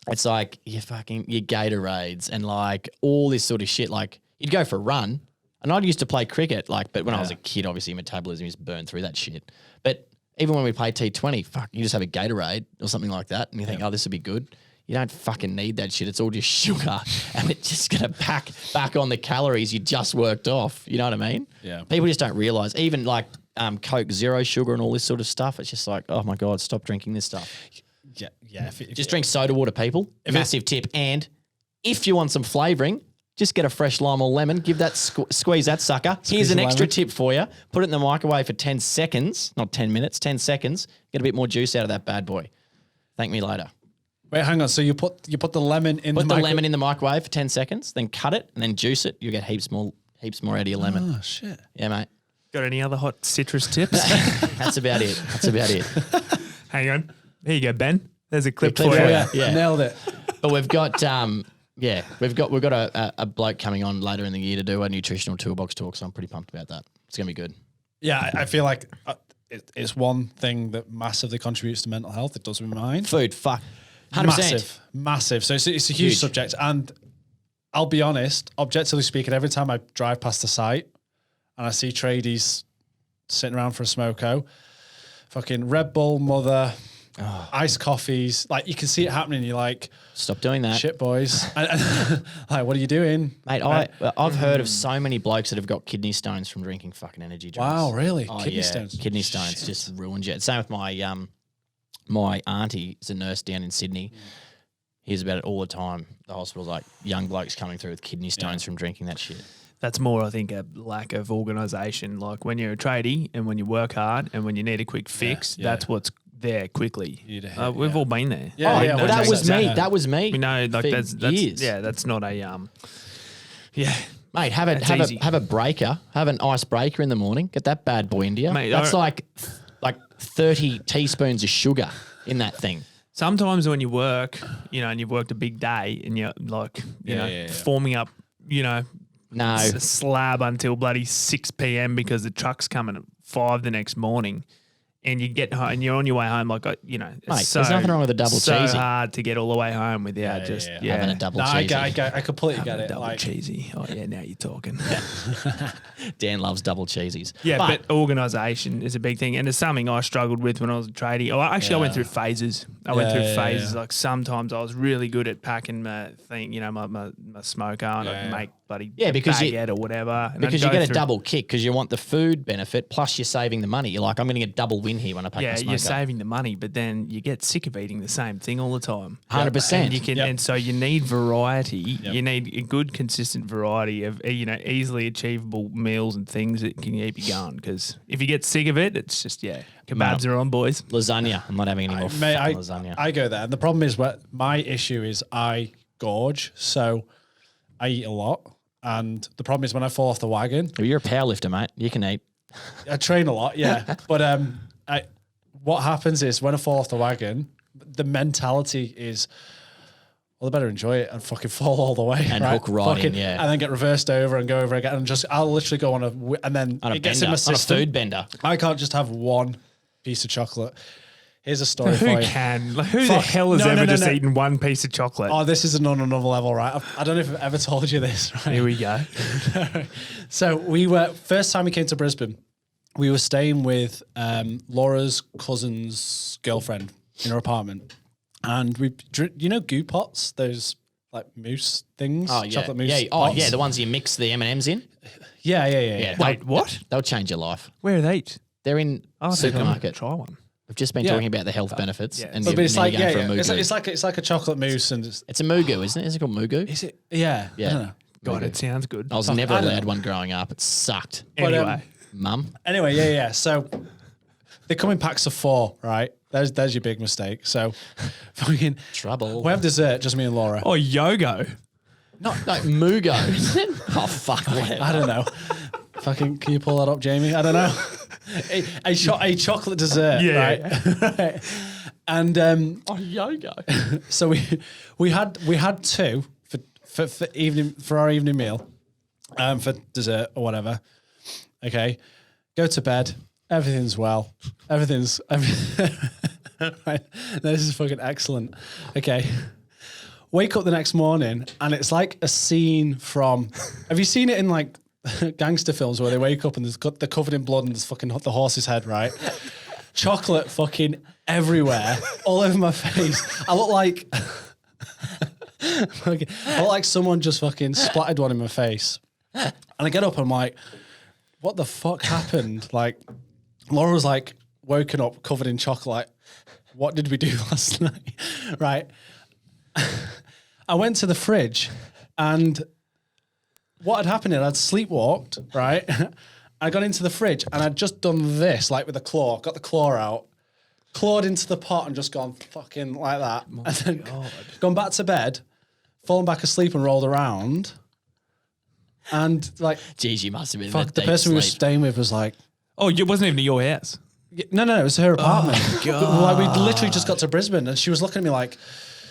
[SPEAKER 2] It's like your Gatorades and like all this sort of shit. Like you'd go for a run. And I used to play cricket, but when I was a kid, obviously metabolism used to burn through that shit. But even when we play T20, fuck, you just have a Gatorade or something like that, and you think, oh, this would be good. You don't fucking need that shit. It's all just sugar, and it's just going to pack back on the calories you just worked off. You know what I mean?
[SPEAKER 1] Yeah.
[SPEAKER 2] People just don't realize. Even like Coke Zero sugar and all this sort of stuff. It's just like, oh my God, stop drinking this stuff.
[SPEAKER 1] Yeah. Yeah.
[SPEAKER 2] Just drink soda water, people. Massive tip. And if you want some flavouring, just get a fresh lime or lemon. Give that squeeze that sucker. Here's an extra tip for you. Put it in the microwave for 10 seconds, not 10 minutes, 10 seconds. Get a bit more juice out of that bad boy. Thank me later.
[SPEAKER 1] Wait, hang on. So you put the lemon in
[SPEAKER 2] Put the lemon in the microwave for 10 seconds, then cut it and then juice it. You'll get heaps more out of your lemon.
[SPEAKER 1] Oh, shit.
[SPEAKER 2] Yeah, mate.
[SPEAKER 3] Got any other hot citrus tips?
[SPEAKER 2] That's about it.
[SPEAKER 3] Hang on. Here you go, Ben. There's a clip
[SPEAKER 2] clip
[SPEAKER 3] for
[SPEAKER 2] for
[SPEAKER 3] you.
[SPEAKER 2] you. Yeah.
[SPEAKER 1] Nailed it.
[SPEAKER 2] But we've got we've got a bloke coming on later in the year to do a nutritional toolbox talk, so I'm pretty pumped about that. It's gonna be good.
[SPEAKER 1] Yeah, I feel like it's one thing that massively contributes to mental health. It does with mine.
[SPEAKER 2] Food, fuck, 100%.
[SPEAKER 1] Massive. So it's a huge subject, and I'll be honest. Objectively speaking, every time I drive past the site and I see tradies sitting around for a smoko, fucking Red Bull, Mother. Iced coffees, like you can see it happening. You're like,
[SPEAKER 2] stop doing that,
[SPEAKER 1] shit, boys. Like, what are you doing,
[SPEAKER 2] mate? I've heard of so many blokes that have got kidney stones from drinking fucking energy drinks.
[SPEAKER 1] Wow, really?
[SPEAKER 2] Kidney stones. Kidney stones just ruined you. Same with my auntie is a nurse down in Sydney. Hears about it all the time. The hospital's like young blokes coming through with kidney stones from drinking that shit.
[SPEAKER 3] That's more, I think, a lack of organisation. Like when you're a tradie and when you work hard and when you need a quick fix, that's what's there quickly. We've all been there.
[SPEAKER 1] Yeah,
[SPEAKER 2] well, that was me. That was me.
[SPEAKER 3] We know, like that's
[SPEAKER 2] years.
[SPEAKER 3] that's not a
[SPEAKER 2] Mate, have a breaker, have an ice breaker in the morning. Get that bad boy into you. Mate, that's like 30 teaspoons of sugar in that thing.
[SPEAKER 3] Sometimes when you work, and you've worked a big day and you're like, forming up, a slab until bloody 6 p.m. because the truck's coming at 5 the next morning. And you get home, and you're on your way home, like, it's
[SPEAKER 2] mate, there's nothing wrong with a double cheesy.
[SPEAKER 3] So hard to get all the way home without
[SPEAKER 2] having a double cheesy.
[SPEAKER 1] I completely get it.
[SPEAKER 3] Double cheesy. Oh yeah, now you're talking.
[SPEAKER 2] Dan loves double cheesies.
[SPEAKER 3] Yeah, but organisation is a big thing, and it's something I struggled with when I was a tradie. I went through phases. Like sometimes I was really good at packing my thing, my smoker, and I'd make bloody
[SPEAKER 2] because
[SPEAKER 3] baguette or whatever. And
[SPEAKER 2] because you get a double kick because you want the food benefit plus you're saving the money. You're like, I'm going to get double win here when I pack my smoker.
[SPEAKER 3] You're saving the money, but then you get sick of eating the same thing all the time.
[SPEAKER 2] 100%.
[SPEAKER 3] And you can, and so you need variety. Yep. You need a good, consistent variety of easily achievable meals and things that can keep you going. Because if you get sick of it, it's just kebabs are on, boys.
[SPEAKER 2] Lasagna. I'm not having any more lasagna.
[SPEAKER 1] I go there. And the problem is my issue is I gorge, so I eat a lot. And the problem is when I fall off the wagon.
[SPEAKER 2] Well, you're a powerlifter, mate. You can eat.
[SPEAKER 1] I train a lot, yeah. But what happens is when I fall off the wagon, the mentality is, well, I better enjoy it and fucking fall all the way.
[SPEAKER 2] And hook right in,
[SPEAKER 1] And then get reversed over and go over again. And I'll literally go on and then
[SPEAKER 2] on a
[SPEAKER 1] it gets
[SPEAKER 2] bender,
[SPEAKER 1] in my system.
[SPEAKER 2] On a food bender.
[SPEAKER 1] I can't just have one piece of chocolate. Here's a story for
[SPEAKER 3] you.
[SPEAKER 1] you.
[SPEAKER 3] Who the hell has ever eaten one piece of chocolate?
[SPEAKER 1] Oh, this is on another level, right? I don't know if I've ever told you this, right?
[SPEAKER 3] Here we go.
[SPEAKER 1] So first time we came to Brisbane, we were staying with Laura's cousin's girlfriend in her apartment. And goo pots, those like mousse things?
[SPEAKER 2] Oh, yeah.
[SPEAKER 1] Chocolate mousse
[SPEAKER 2] Yeah.
[SPEAKER 1] pots?
[SPEAKER 2] The ones you mix the M&Ms in?
[SPEAKER 1] Yeah.
[SPEAKER 3] Wait, what?
[SPEAKER 2] They'll change your life.
[SPEAKER 3] Where are they?
[SPEAKER 2] They're in supermarket.
[SPEAKER 3] Try one.
[SPEAKER 2] We've just been talking about the health benefits, and
[SPEAKER 1] but it's like
[SPEAKER 2] it's
[SPEAKER 1] like a chocolate mousse, and
[SPEAKER 2] it's a mugu, isn't it? Is it called mugu?
[SPEAKER 1] Is it? Yeah. I don't know.
[SPEAKER 3] God, it sounds good.
[SPEAKER 2] I was never allowed one growing up. It sucked.
[SPEAKER 3] Anyway,
[SPEAKER 2] Mum.
[SPEAKER 1] Anyway, yeah. So they come in packs of 4, right? There's your big mistake. So fucking
[SPEAKER 2] trouble.
[SPEAKER 1] We have dessert, just me and Laura.
[SPEAKER 3] Oh, Yogo.
[SPEAKER 2] No, mugo. Oh fuck! Whatever.
[SPEAKER 1] I don't know. Fucking, can you pull that up, Jamie? I don't know. a chocolate dessert, right? And
[SPEAKER 2] Yogo.
[SPEAKER 1] So we had 2 for our evening meal, for dessert or whatever. Okay, go to bed. Everything's well. Everything's right. This is fucking excellent. Okay. Wake up the next morning and it's like a scene from. Have you seen it in like gangster films where they wake up and they're covered in blood and there's fucking the horse's head, right? Chocolate fucking everywhere, all over my face. I look like Fucking, felt like someone just fucking splattered one in my face. And I get up and I'm like, what the fuck happened? Like, Laura was like, woken up covered in chocolate. What did we do last night? Right. I went to the fridge and what had happened is I'd sleepwalked, right? I got into the fridge and I'd just done this, like with a claw, got the claw out, clawed into the pot and just gone fucking like that. And then gone back to bed, fallen back asleep and rolled around. And like,
[SPEAKER 2] Geez, you must have been.
[SPEAKER 1] fuck, the person we were staying with was like,
[SPEAKER 3] Oh, it wasn't even your house.
[SPEAKER 1] no, it was her apartment. Like we literally just got to Brisbane and she was looking at me like,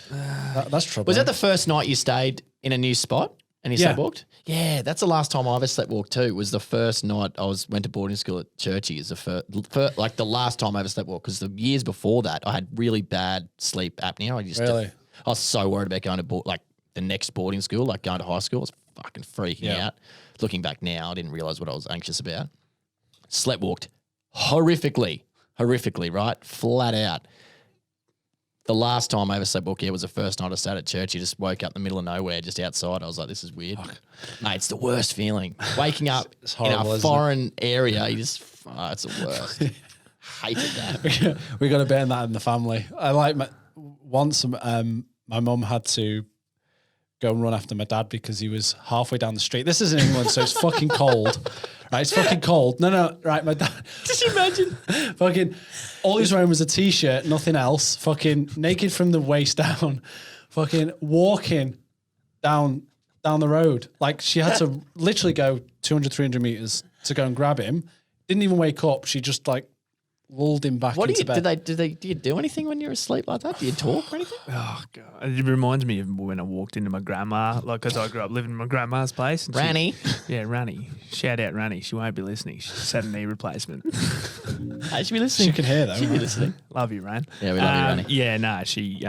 [SPEAKER 1] that's trouble.
[SPEAKER 2] Was that the first night you stayed in a new spot and you sleepwalked? Yeah, that's the last time I ever sleepwalked too. It was the first night I went to boarding school at Churchy. Is the like the last time I ever sleepwalked because the years before that I had really bad sleep apnea. I was so worried about going to like the next boarding school, like going to high school. I was fucking freaking out. Looking back now, I didn't realize what I was anxious about. Sleepwalked horrifically, right? Flat out. The last time I ever sleepwalked was the first night I stayed at church. You just woke up in the middle of nowhere, just outside. I was like, this is weird. Mate, it's the worst feeling. Waking up
[SPEAKER 1] it's horrible,
[SPEAKER 2] in a foreign area, you just, it's the worst. Hated that.
[SPEAKER 1] We got to ban that in the family. I like once my mum had to go and run after my dad because he was halfway down the street. This is in England, so it's fucking cold. Right, it's fucking cold. No, right, my dad.
[SPEAKER 2] Did you imagine?
[SPEAKER 1] Fucking, all he was wearing was a t-shirt, nothing else. Fucking naked from the waist down. Fucking walking down the road. Like she had to literally go 200, 300 meters to go and grab him. Didn't even wake up. She just like lulled him back into bed.
[SPEAKER 2] Do you do anything when you're asleep like that? Do you talk or anything?
[SPEAKER 3] Oh God! It reminds me of when I walked into my grandma, like because I grew up living in my grandma's place. And
[SPEAKER 2] Ranny.
[SPEAKER 3] Ranny. Shout out Ranny. She won't be listening. She's had a knee replacement.
[SPEAKER 2] Hey, she be listening.
[SPEAKER 1] She can hear though.
[SPEAKER 2] She be listening.
[SPEAKER 3] Love you, Ran.
[SPEAKER 2] Yeah, we love you, Ranny.
[SPEAKER 3] Yeah, no, she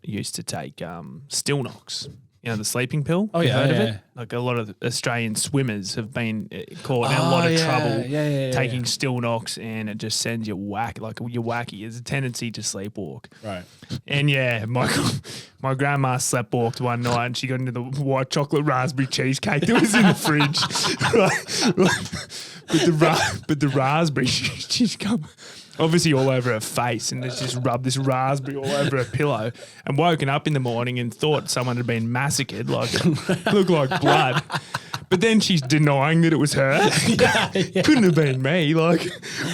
[SPEAKER 3] used to take still knocks. You know, the sleeping pill.
[SPEAKER 1] Oh,
[SPEAKER 3] You've
[SPEAKER 1] yeah,
[SPEAKER 3] heard of
[SPEAKER 1] yeah.
[SPEAKER 3] it? Like a lot of Australian swimmers have been caught in a lot of trouble taking still knocks, and it just sends you whack. Like you're wacky. There's a tendency to sleepwalk.
[SPEAKER 1] Right.
[SPEAKER 3] And yeah, my grandma sleepwalked one night and she got into the white chocolate raspberry cheesecake that was in the fridge. But the raspberry, she's come obviously all over her face and just rubbed this raspberry all over her pillow and woken up in the morning and thought someone had been massacred, like looked like blood. But then she's denying that it was her. Couldn't have been me. Like,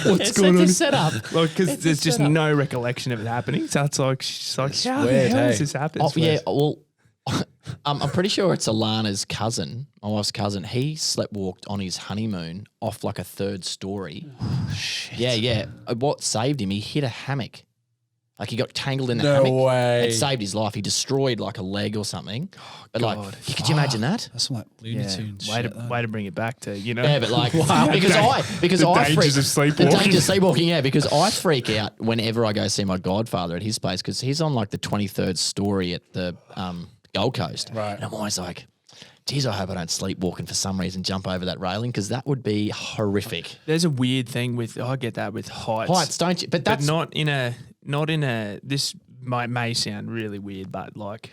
[SPEAKER 3] what's going on?
[SPEAKER 2] It's a setup.
[SPEAKER 3] Like, because there's just no recollection of it happening. So it's like, she's like, how the hell does this happen?
[SPEAKER 2] Oh, yeah, well, I'm pretty sure it's Alana's cousin, my wife's cousin. He sleepwalked on his honeymoon off like a third story. Shit. Yeah. What saved him? He hit a hammock. Like he got tangled in the hammock.
[SPEAKER 1] No way.
[SPEAKER 2] It saved his life. He destroyed like a leg or something. But like, could you imagine that?
[SPEAKER 1] That's some like Looney Tunes
[SPEAKER 3] Way
[SPEAKER 1] shit.
[SPEAKER 3] to bring it back to, you know.
[SPEAKER 2] Yeah, but like,
[SPEAKER 3] Wow.
[SPEAKER 2] because
[SPEAKER 3] The
[SPEAKER 2] I
[SPEAKER 3] dangers of sleepwalking.
[SPEAKER 2] The dangers of sleepwalking, yeah, because I freak out whenever I go see my godfather at his place because he's on like the 23rd story at the Gold Coast.
[SPEAKER 1] Right.
[SPEAKER 2] And I'm always like, geez, I hope I don't sleepwalk and for some reason jump over that railing because that would be horrific.
[SPEAKER 3] There's a weird thing with, I get that with heights.
[SPEAKER 2] Heights, don't you? But that's
[SPEAKER 3] not in a, this may sound really weird, but like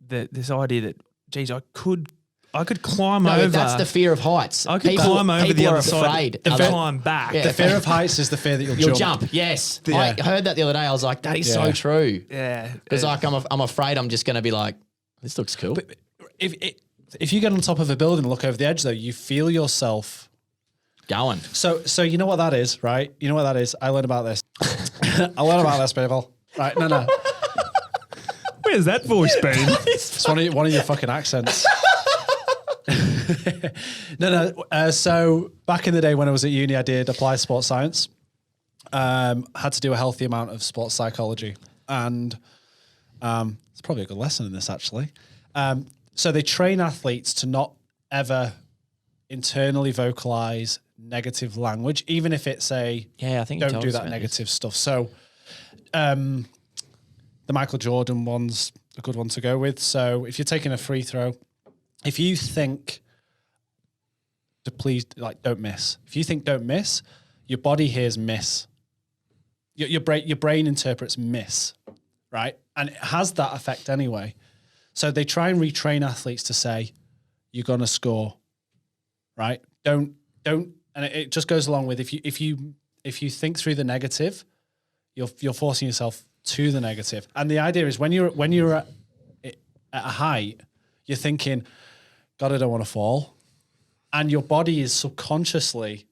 [SPEAKER 3] this idea that, geez, I could climb over.
[SPEAKER 2] That's the fear of heights.
[SPEAKER 3] I could climb over the other side
[SPEAKER 2] afraid.
[SPEAKER 3] and climb back.
[SPEAKER 2] Yeah.
[SPEAKER 1] The fear of heights is the fear that
[SPEAKER 2] You'll jump. Yes.
[SPEAKER 1] Yeah.
[SPEAKER 2] I heard that the other day. I was like, that is so true.
[SPEAKER 3] Yeah.
[SPEAKER 2] Because like I'm afraid I'm just going to be like, this looks cool.
[SPEAKER 1] But if you get on top of a building and look over the edge, though, you feel yourself
[SPEAKER 2] going.
[SPEAKER 1] So you know what that is, right? You know what that is? I learned about this. I learned about this, people. Right? No.
[SPEAKER 3] Where's that voice been?
[SPEAKER 1] It's one of your fucking accents. No. So back in the day when I was at uni, I did applied sports science. Had to do a healthy amount of sports psychology, and it's probably a good lesson in this actually. So they train athletes to not ever internally vocalize negative language, even if it's I think don't do that negative stuff. So the Michael Jordan one's a good one to go with. So if you're taking a free throw, if you think to please, like, don't miss. If you think don't miss, your body hears miss. Your brain interprets miss, right? And it has that effect anyway. So they try and retrain athletes to say, you're going to score, right? Don't, and it just goes along with if you think through the negative, you're forcing yourself to the negative. And the idea is when you're at a height, you're thinking, God, I don't want to fall. And your body is subconsciously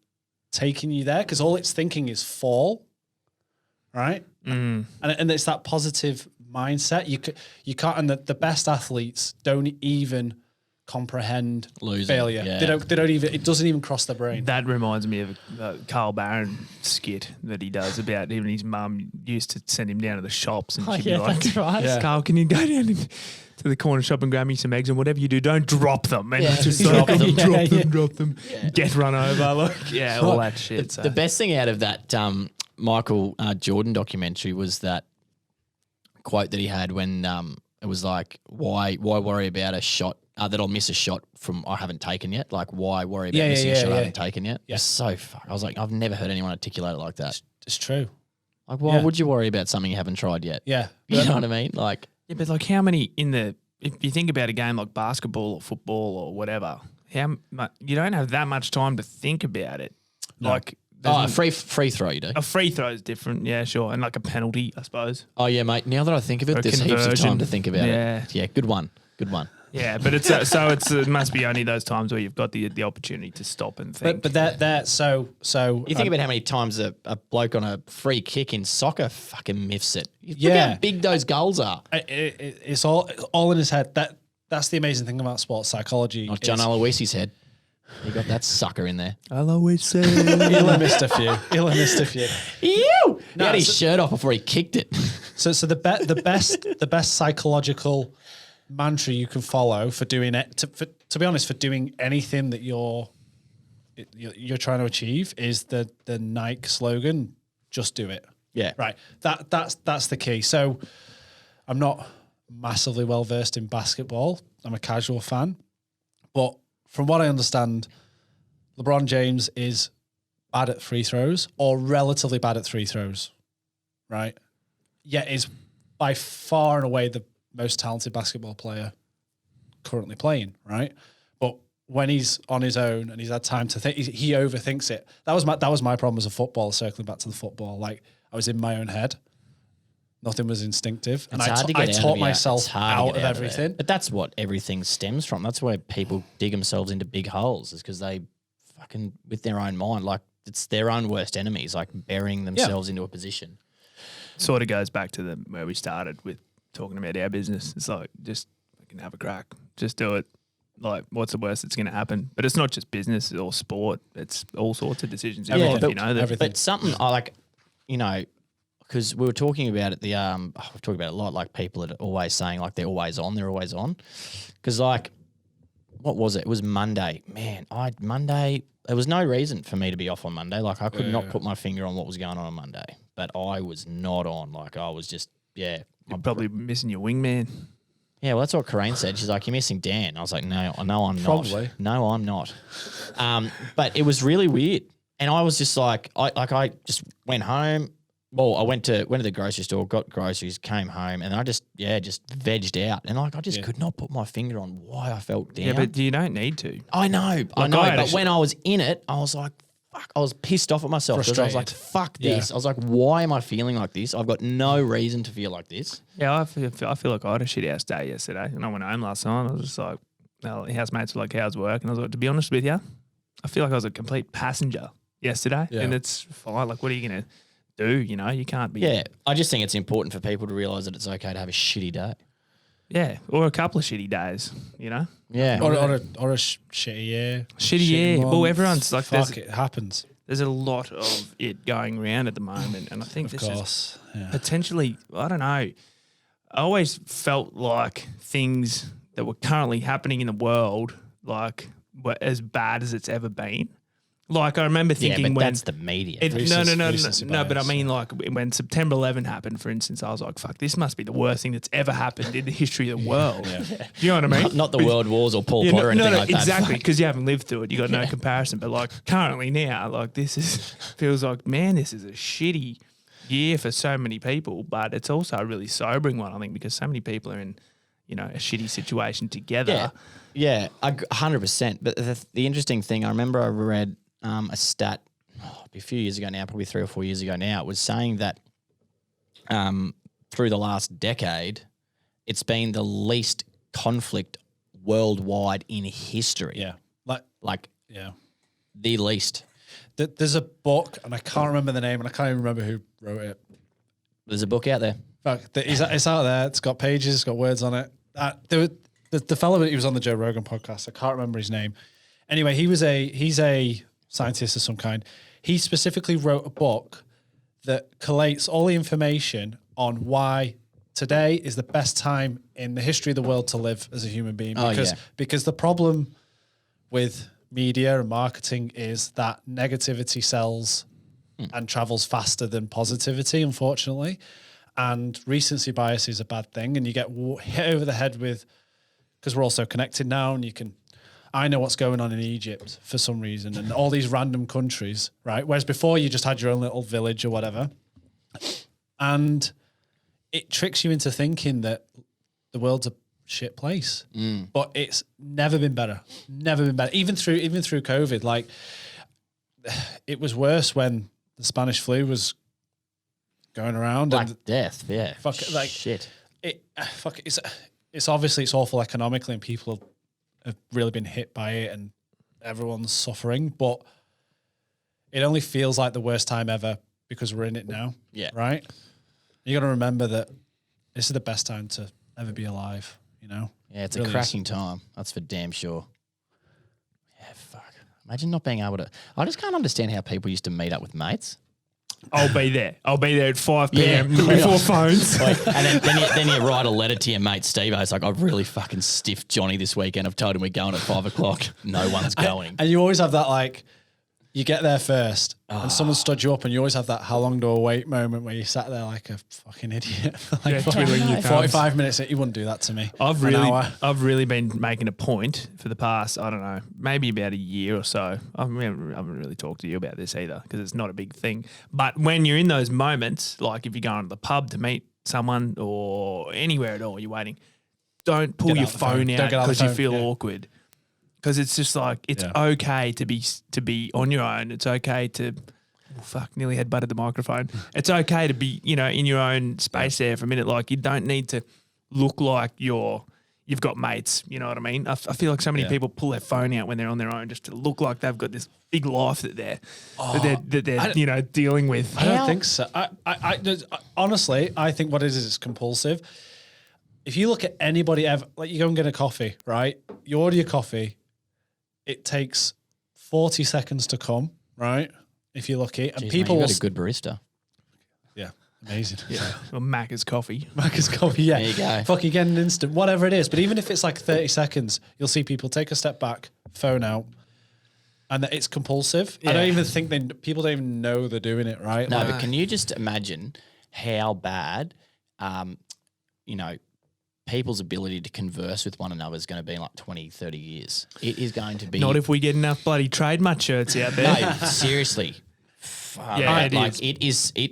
[SPEAKER 1] taking you there because all it's thinking is fall, right? And it's that positive mindset. You can't, and the best athletes don't even comprehend
[SPEAKER 2] Losing.
[SPEAKER 1] failure.
[SPEAKER 2] Yeah.
[SPEAKER 1] They don't even, it doesn't even cross their brain.
[SPEAKER 3] That reminds me of a Carl Barron skit that he does about even his mum used to send him down to the shops and she'd be like,
[SPEAKER 2] that's right.
[SPEAKER 1] Yeah.
[SPEAKER 3] Carl, can you go down to the corner shop and grab me some eggs and whatever you do, don't drop them. And
[SPEAKER 2] Yeah.
[SPEAKER 3] just
[SPEAKER 2] Drop
[SPEAKER 3] like,
[SPEAKER 2] them.
[SPEAKER 3] drop them. Get run over. Like, all that shit. So.
[SPEAKER 2] The best thing out of that Michael Jordan documentary was that quote that he had when it was like, why worry about a shot that I'll miss a shot from I haven't taken yet? Like, why worry about missing a shot I haven't taken yet?
[SPEAKER 1] Yeah.
[SPEAKER 2] It's so fuck. I was like, I've never heard anyone articulate it like that.
[SPEAKER 1] It's true.
[SPEAKER 2] Like, why would you worry about something you haven't tried yet?
[SPEAKER 1] Yeah.
[SPEAKER 2] You know what I mean? Like,
[SPEAKER 3] Yeah, but like how many if you think about a game like basketball or football or whatever, you don't have that much time to think about it.
[SPEAKER 1] No.
[SPEAKER 3] Like
[SPEAKER 2] a free throw you do.
[SPEAKER 3] a free throw is different, yeah, sure, and like a penalty, I suppose.
[SPEAKER 2] Oh yeah, mate. Now that I think of
[SPEAKER 3] Or
[SPEAKER 2] it,
[SPEAKER 3] a
[SPEAKER 2] there's heaps of
[SPEAKER 3] conversion.
[SPEAKER 2] time to think about
[SPEAKER 3] Yeah.
[SPEAKER 2] it. Yeah, good one. Good one.
[SPEAKER 3] Yeah, but it must be only those times where you've got the opportunity to stop and think.
[SPEAKER 1] But that so
[SPEAKER 2] You think about how many times a bloke on a free kick in soccer fucking miffs it. Look
[SPEAKER 1] Yeah.
[SPEAKER 2] how big those goals are.
[SPEAKER 1] it's all in his head. That's the amazing thing about sports psychology.
[SPEAKER 2] Like John Aloisi's head. He got that sucker in there.
[SPEAKER 3] I'll always say.
[SPEAKER 1] He'll have missed a few.
[SPEAKER 2] Ew! He had his
[SPEAKER 1] so-
[SPEAKER 2] shirt off before he kicked it.
[SPEAKER 1] So the best psychological mantra you can follow for doing it, to be honest, for doing anything that you're trying to achieve is the Nike slogan, just do it.
[SPEAKER 2] Yeah.
[SPEAKER 1] Right. That's the key. So I'm not massively well versed in basketball. I'm a casual fan. But from what I understand, LeBron James is bad at free throws or relatively bad at free throws. Right? Yet is by far and away the most talented basketball player currently playing, right? But when he's on his own and he's had time to think, he overthinks it. That was my problem as a footballer, circling back to the football. Like, I was in my own head. Nothing was instinctive. And I taught myself out of everything.
[SPEAKER 2] But that's what everything stems from. That's where people dig themselves into big holes, is because they fucking, with their own mind, like it's their own worst enemies, like burying themselves into a position.
[SPEAKER 3] Sort of goes back to where we started with talking about our business. It's like, just fucking have a crack. Just do it. Like, what's the worst that's going to happen? But it's not just business or sport. It's all sorts of decisions in life,
[SPEAKER 2] but
[SPEAKER 3] you know. that-
[SPEAKER 1] everything.
[SPEAKER 2] But something I like, you know, because we were talking about it, we've talked about it a lot, like people that are always saying like they're always on. Because like, what was it? It was Monday. Man, Monday, there was no reason for me to be off on Monday. Like I could not put my finger on what was going on Monday, but I was not on. Like I was just,
[SPEAKER 3] You're probably missing your wingman.
[SPEAKER 2] Yeah, well, that's what Corrine said. She's like, you're missing Dan. I was like, no, I'm not.
[SPEAKER 1] Probably.
[SPEAKER 2] No, I'm not. But it was really weird. And I was just like, I just went home. Well, I went to the grocery store, got groceries, came home, and I just vegged out. And like, I just could not put my finger on why I felt down.
[SPEAKER 3] Yeah, but you don't need to.
[SPEAKER 2] I know. But when I was in it, I was like, fuck, I was pissed off at myself because I was like, fuck this. I was like, why am I feeling like this? I've got no reason to feel like this.
[SPEAKER 3] Yeah, I feel like I had a shit house day yesterday. And I went home last night. I was just like, well, housemates were like, how's work? And I was like, to be honest with you, I feel like I was a complete passenger yesterday.
[SPEAKER 1] Yeah.
[SPEAKER 3] And it's fine. Like, what are you going to do? You know, you can't be.
[SPEAKER 2] Yeah, I just think it's important for people to realise that it's okay to have a shitty day.
[SPEAKER 3] Yeah, or a couple of shitty days, you know?
[SPEAKER 2] Yeah.
[SPEAKER 1] Or a shitty year.
[SPEAKER 3] Shitty year.
[SPEAKER 1] month.
[SPEAKER 3] Well, everyone's like,
[SPEAKER 1] fuck, it happens.
[SPEAKER 3] there's a lot of it going around at the moment. And I think
[SPEAKER 1] Of
[SPEAKER 3] this is
[SPEAKER 1] course. Yeah.
[SPEAKER 3] potentially, I don't know, I always felt like things that were currently happening in the world, like, were as bad as it's ever been. Like, I remember
[SPEAKER 2] Yeah,
[SPEAKER 3] thinking
[SPEAKER 2] but
[SPEAKER 3] when...
[SPEAKER 2] that's the media.
[SPEAKER 1] Recency
[SPEAKER 3] No, but I
[SPEAKER 1] bias,
[SPEAKER 3] mean, like, when September 11 happened, for instance, I was like, fuck, this must be the worst thing that's ever happened in the history of the world. Do you know what I mean?
[SPEAKER 2] Not the world wars or Paul Potter or anything like that.
[SPEAKER 3] Exactly, because you haven't lived through it. You got no comparison. But like currently now, like feels like, man, this is a shitty year for so many people. But it's also a really sobering one, I think, because so many people are in you know, a shitty situation together.
[SPEAKER 2] Yeah, 100%. But the interesting thing, I remember I read a stat a few years ago now, probably 3 or 4 years ago now, it was saying that through the last decade, it's been the least conflict worldwide in history.
[SPEAKER 1] Yeah. Yeah.
[SPEAKER 2] The least.
[SPEAKER 1] There's a book, and I can't remember the name, and I can't even remember who wrote it.
[SPEAKER 2] There's a book out there.
[SPEAKER 1] It's out there. It's got pages. It's got words on it. The fellow that he was on the Joe Rogan podcast, I can't remember his name. Anyway, he's a scientist of some kind. He specifically wrote a book that collates all the information on why today is the best time in the history of the world to live as a human being. Because the problem with media and marketing is that negativity sells and travels faster than positivity, unfortunately. And recency bias is a bad thing, and you get hit over the head with, because we're all so connected now, and I know what's going on in Egypt for some reason, and all these random countries, right? Whereas before you just had your own little village or whatever, and it tricks you into thinking that the world's a shit place. But it's never been better. Never been better. Even through COVID, like it was worse when the Spanish flu was going around.
[SPEAKER 2] Black
[SPEAKER 1] and
[SPEAKER 2] death, yeah.
[SPEAKER 1] Shit. It's obviously it's awful economically, and people have really been hit by it, and everyone's suffering. But it only feels like the worst time ever because we're in it now.
[SPEAKER 2] Yeah.
[SPEAKER 1] Right? You got to remember that this is the best time to ever be alive, you know?
[SPEAKER 2] Yeah, it's
[SPEAKER 1] really
[SPEAKER 2] a cracking time. That's for damn sure. Yeah, fuck. Imagine not being able to. I just can't understand how people used to meet up with mates.
[SPEAKER 3] I'll be there. I'll be there at 5 p.m. before phones.
[SPEAKER 2] And then you write a letter to your mate Steve. It's like, I've really fucking stiffed Johnny this weekend. I've told him we're going at 5 o'clock. No one's going.
[SPEAKER 1] And you always have that, like, you get there first and someone stood you up, and you always have that how long do I wait moment where you sat there like a fucking idiot for like
[SPEAKER 3] twiddling your
[SPEAKER 1] 45 minutes. You wouldn't do that to me.
[SPEAKER 3] I've really been making a point for the past, I don't know, maybe about a year or so. I haven't really talked to you about this either because it's not a big thing. But when you're in those moments, like if you're going to the pub to meet someone or anywhere at all, you're waiting, don't pull your phone out because you feel awkward. Because it's just like it's okay to be on your own. It's okay to nearly headbutted the microphone. It's okay to be, you know, in your own space there for a minute. Like you don't need to look like you've got mates. You know what I mean? I feel like so many people pull their phone out when they're on their own just to look like they've got this big life that they're you know dealing with.
[SPEAKER 1] I don't think so. I honestly, I think what it is it's compulsive. If you look at anybody ever, like you go and get a coffee, right? You order your coffee. It takes 40 seconds to come, right? If you're lucky. And people
[SPEAKER 2] you've got a good barista.
[SPEAKER 1] Yeah, amazing.
[SPEAKER 3] Yeah. Well, Macca's coffee.
[SPEAKER 1] Macca's coffee, yeah.
[SPEAKER 2] There you go.
[SPEAKER 1] Fucking get an instant, whatever it is. But even if it's like 30 seconds, you'll see people take a step back, phone out, and that it's compulsive. Yeah. I don't even think people don't even know they're doing it, right?
[SPEAKER 2] No, but can you just imagine how bad, you know, people's ability to converse with one another is going to be in like 20, 30 years. It is going to be...
[SPEAKER 3] Not if we get enough bloody TradeMutt shirts out there.
[SPEAKER 2] No, seriously. It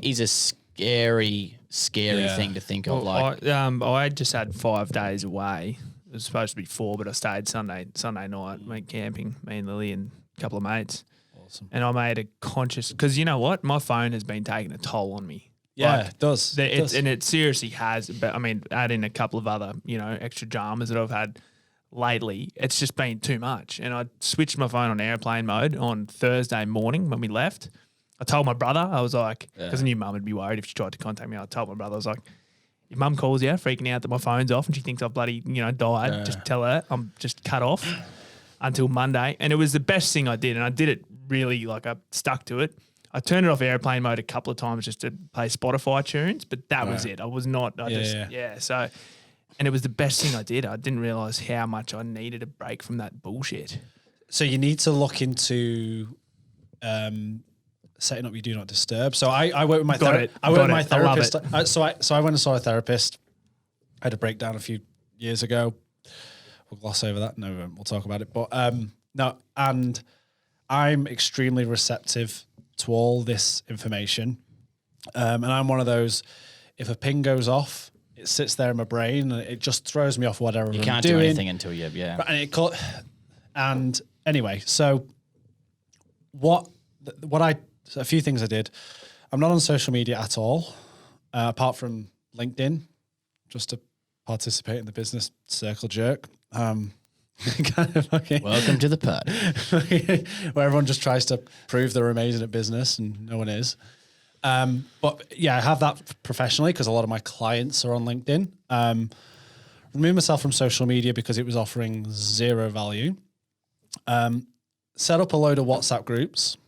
[SPEAKER 2] is a scary thing to think of. Like,
[SPEAKER 3] I just had 5 days away. It was supposed to be 4, but I stayed Sunday night, went camping, me and Lily and a couple of mates.
[SPEAKER 1] Awesome.
[SPEAKER 3] And I made a conscious... Because you know what? My phone has been taking a toll on me.
[SPEAKER 1] Yeah,
[SPEAKER 3] like,
[SPEAKER 1] it does.
[SPEAKER 3] And it seriously has. But I mean, add in a couple of other, you know, extra dramas that I've had lately. It's just been too much. And I switched my phone on airplane mode on Thursday morning when we left. I told my brother, I was like, because I knew Mum would be worried if she tried to contact me. I told my brother, I was like, if Mum calls you freaking out that my phone's off and she thinks I've bloody, you know, died, just tell her I'm just cut off until Monday. And it was the best thing I did. And I did it really, like I stuck to it. I turned it off airplane mode a couple of times just to play Spotify tunes, but that was it. I was not, so, and it was the best thing I did. I didn't realise how much I needed a break from that bullshit.
[SPEAKER 1] So you need to look into setting up your do not disturb. So I work with my therapist. I work with my therapist. So I went and saw a therapist. I had a breakdown a few years ago. We'll gloss over that. No, we'll talk about it. But no, and I'm extremely receptive to all this information. And I'm one of those, if a ping goes off, it sits there in my brain and it just throws me off whatever
[SPEAKER 2] You
[SPEAKER 1] I'm
[SPEAKER 2] can't
[SPEAKER 1] doing.
[SPEAKER 2] do anything until you, yeah.
[SPEAKER 1] And anyway, so a few things I did. I'm not on social media at all, apart from LinkedIn, just to participate in the business circle jerk. Kind of
[SPEAKER 2] Welcome to the party.
[SPEAKER 1] where everyone just tries to prove they're amazing at business and no one is. But yeah, I have that professionally because a lot of my clients are on LinkedIn. Remove myself from social media because it was offering zero value. Set up a load of WhatsApp groups.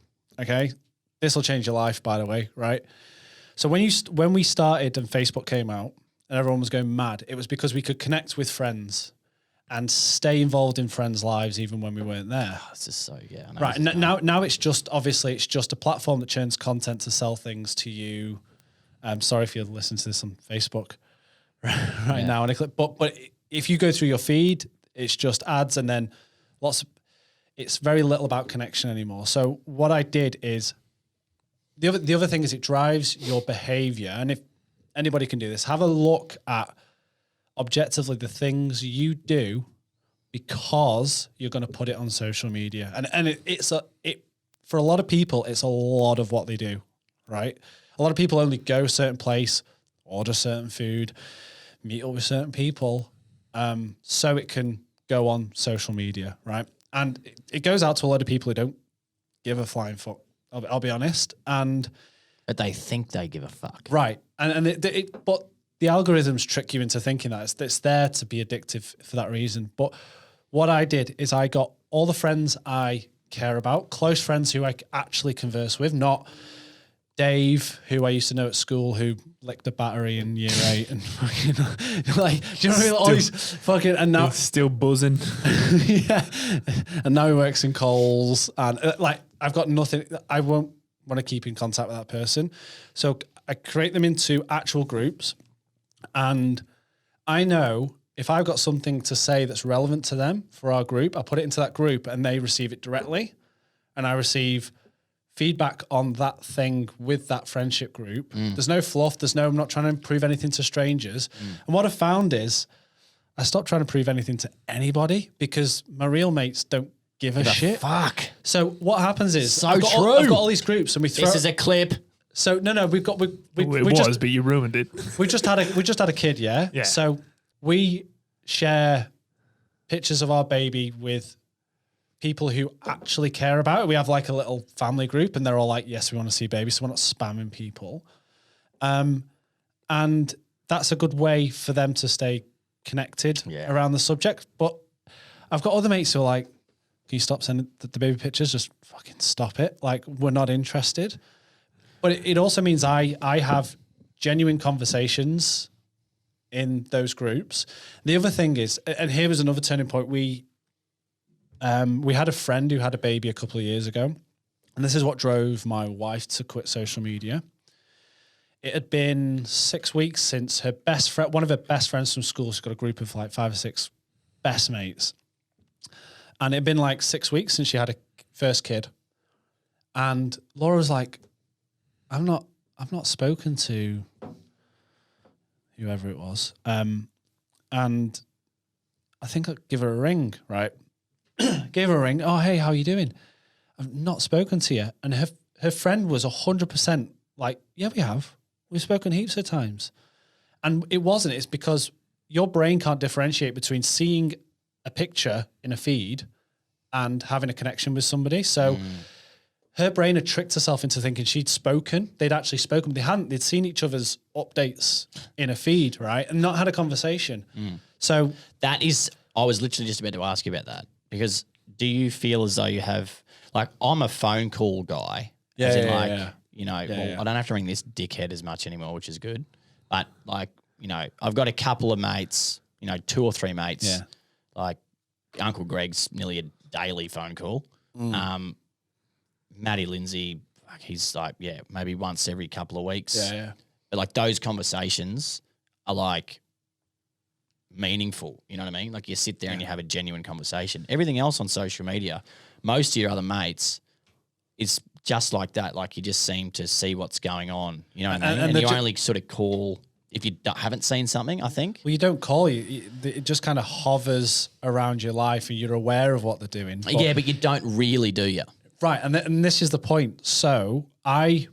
[SPEAKER 1] Okay. This will change your life, by the way, right? So when we started and Facebook came out and everyone was going mad, it was because we could connect with friends and stay involved in friends' lives even when we weren't there.
[SPEAKER 2] This is so, yeah.
[SPEAKER 1] Right. Now it's just, obviously, it's just a platform that churns content to sell things to you. I'm sorry if you're listening to this on Facebook right now. But if you go through your feed, it's just ads and then it's very little about connection anymore. So what I did is, the other thing is it drives your behavior. And if anybody can do this, have a look at objectively the things you do because you're going to put it on social media. And for a lot of people, it's a lot of what they do, right? A lot of people only go a certain place, order certain food, meet up with certain people, so it can go on social media, right? And it goes out to a lot of people who don't give a flying fuck. I'll be honest.
[SPEAKER 2] But they think they give a fuck.
[SPEAKER 1] Right. But the algorithms trick you into thinking that it's there to be addictive for that reason. But what I did is I got all the friends I care about, close friends who I actually converse with, not Dave, who I used to know at school, who licked a battery in year 8 and fucking like, do you know what I mean? All these fucking, and now
[SPEAKER 3] Still buzzing.
[SPEAKER 1] yeah, and now he works in Coles, and I've got nothing. I won't want to keep in contact with that person, so I create them into actual groups, and I know if I've got something to say that's relevant to them for our group, I put it into that group, and they receive it directly, and I receive feedback on that thing with that friendship group. There's no fluff. I'm not trying to prove anything to strangers. And what I found is I stopped trying to prove anything to anybody because my real mates don't give a shit.
[SPEAKER 2] Fuck.
[SPEAKER 1] So what happens is
[SPEAKER 2] So
[SPEAKER 1] I've got all these groups and we throw.
[SPEAKER 2] This is a clip.
[SPEAKER 1] So no, we've got
[SPEAKER 3] It was, but you ruined it.
[SPEAKER 1] we just had a kid, yeah.
[SPEAKER 3] Yeah.
[SPEAKER 1] So we share pictures of our baby with people who actually care about it. We have like a little family group and they're all like, yes, we want to see baby. So we're not spamming people. And that's a good way for them to stay connected around the subject. But I've got other mates who are like, can you stop sending the baby pictures? Just fucking stop it. Like, we're not interested. But it also means I have genuine conversations in those groups. The other thing is, and here was another turning point, we had a friend who had a baby a couple of years ago, and this is what drove my wife to quit social media. It had been 6 weeks since her best friend, one of her best friends from school, she's got a group of like 5 or 6 best mates, and it had been like 6 weeks since she had a first kid. And Laura was like, I've not spoken to whoever it was, and I think I'll give her a ring, right? Gave her a ring. Oh, hey, how are you doing? I've not spoken to you. And her friend was 100% like, yeah, we have. We've spoken heaps of times. And it wasn't. It's because your brain can't differentiate between seeing a picture in a feed and having a connection with somebody. So her brain had tricked herself into thinking she'd spoken. They'd actually spoken. They hadn't. They'd seen each other's updates in a feed, right? And not had a conversation. So
[SPEAKER 2] That is, I was literally just about to ask you about that. Because do you feel as though you have, like, I'm a phone call guy.
[SPEAKER 1] Yeah,
[SPEAKER 2] as in
[SPEAKER 1] yeah,
[SPEAKER 2] like,
[SPEAKER 1] yeah.
[SPEAKER 2] you know,
[SPEAKER 1] Yeah,
[SPEAKER 2] well,
[SPEAKER 1] yeah.
[SPEAKER 2] I don't have to ring this dickhead as much anymore, which is good. But like, you know, I've got a couple of mates, you know, 2 or 3 mates.
[SPEAKER 1] Yeah.
[SPEAKER 2] Like Uncle Greg's nearly a daily phone call. Matty Lindsay, he's like, yeah, maybe once every couple of weeks.
[SPEAKER 1] Yeah, yeah.
[SPEAKER 2] But like those conversations are like meaningful. You know what I mean? Like you sit there and you have a genuine conversation. Everything else on social media, most of your other mates, is just like that. Like you just seem to see what's going on. You know what I mean? And you only sort of call if you haven't seen something, I think.
[SPEAKER 1] Well, you don't call it just kind of hovers around your life and you're aware of what they're doing. But,
[SPEAKER 2] But you don't really, do you?
[SPEAKER 1] right. And this is the point. So my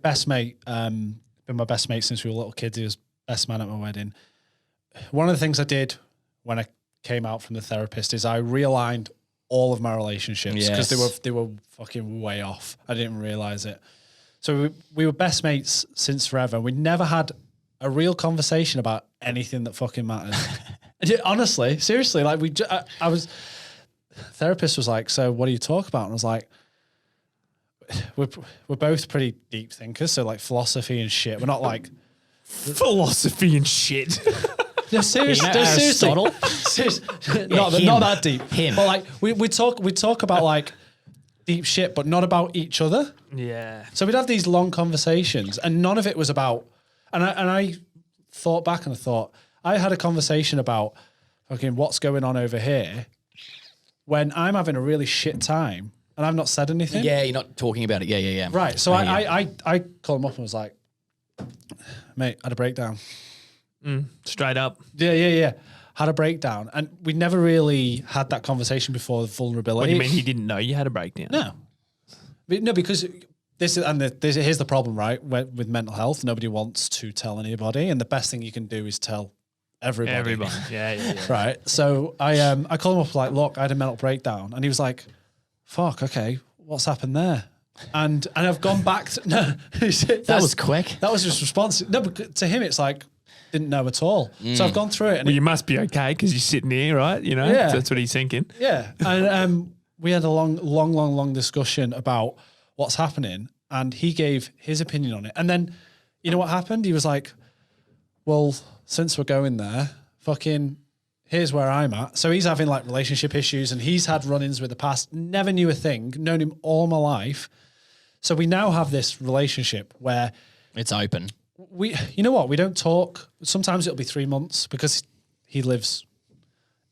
[SPEAKER 1] best mate, been my best mate since we were little kids. He was best man at my wedding. One of the things I did when I came out from the therapist is I realigned all of my relationships because they were fucking way off. I didn't realize it. So we were best mates since forever. We never had a real conversation about anything that fucking mattered. Honestly, seriously, like therapist was like, so what do you talk about? And I was like, we're both pretty deep thinkers. So like philosophy and shit. We're not like
[SPEAKER 3] Philosophy and shit.
[SPEAKER 1] no, seriously,
[SPEAKER 2] Aristotle?
[SPEAKER 1] not that deep.
[SPEAKER 2] Him.
[SPEAKER 1] But like we talk about like deep shit, but not about each other.
[SPEAKER 3] Yeah.
[SPEAKER 1] So we'd have these long conversations, and none of it was about. And I thought back and I thought I had a conversation about fucking what's going on over here when I'm having a really shit time and I've not said anything.
[SPEAKER 2] Yeah, you're not talking about it. Yeah.
[SPEAKER 1] Right. So I called him up and was like, mate, I had a breakdown.
[SPEAKER 3] Straight up.
[SPEAKER 1] Yeah. Had a breakdown. And we never really had that conversation before, the vulnerability.
[SPEAKER 3] What do you mean he didn't know you had a breakdown?
[SPEAKER 1] No. No, because here's the problem, right? With mental health, nobody wants to tell anybody. And the best thing you can do is tell everybody.
[SPEAKER 3] Everybody. Yeah.
[SPEAKER 1] Right. So I called him up like, look, I had a mental breakdown. And he was like, fuck, okay, what's happened there? And I've gone back to, no.
[SPEAKER 2] That was quick.
[SPEAKER 1] That was just response. No, but to him, it's like, didn't know at all. So I've gone through it. And
[SPEAKER 3] Well, you must be okay because you're sitting here, right? You know,
[SPEAKER 1] Yeah.
[SPEAKER 3] So that's what he's thinking.
[SPEAKER 1] yeah. And we had a long discussion about what's happening. And he gave his opinion on it. And then, you know what happened? He was like, well, since we're going there, fucking, here's where I'm at. So he's having like relationship issues and he's had run-ins with the past, never knew a thing, known him all my life. So we now have this relationship where
[SPEAKER 2] It's open.
[SPEAKER 1] you know what? We don't talk. Sometimes it'll be 3 months because he lives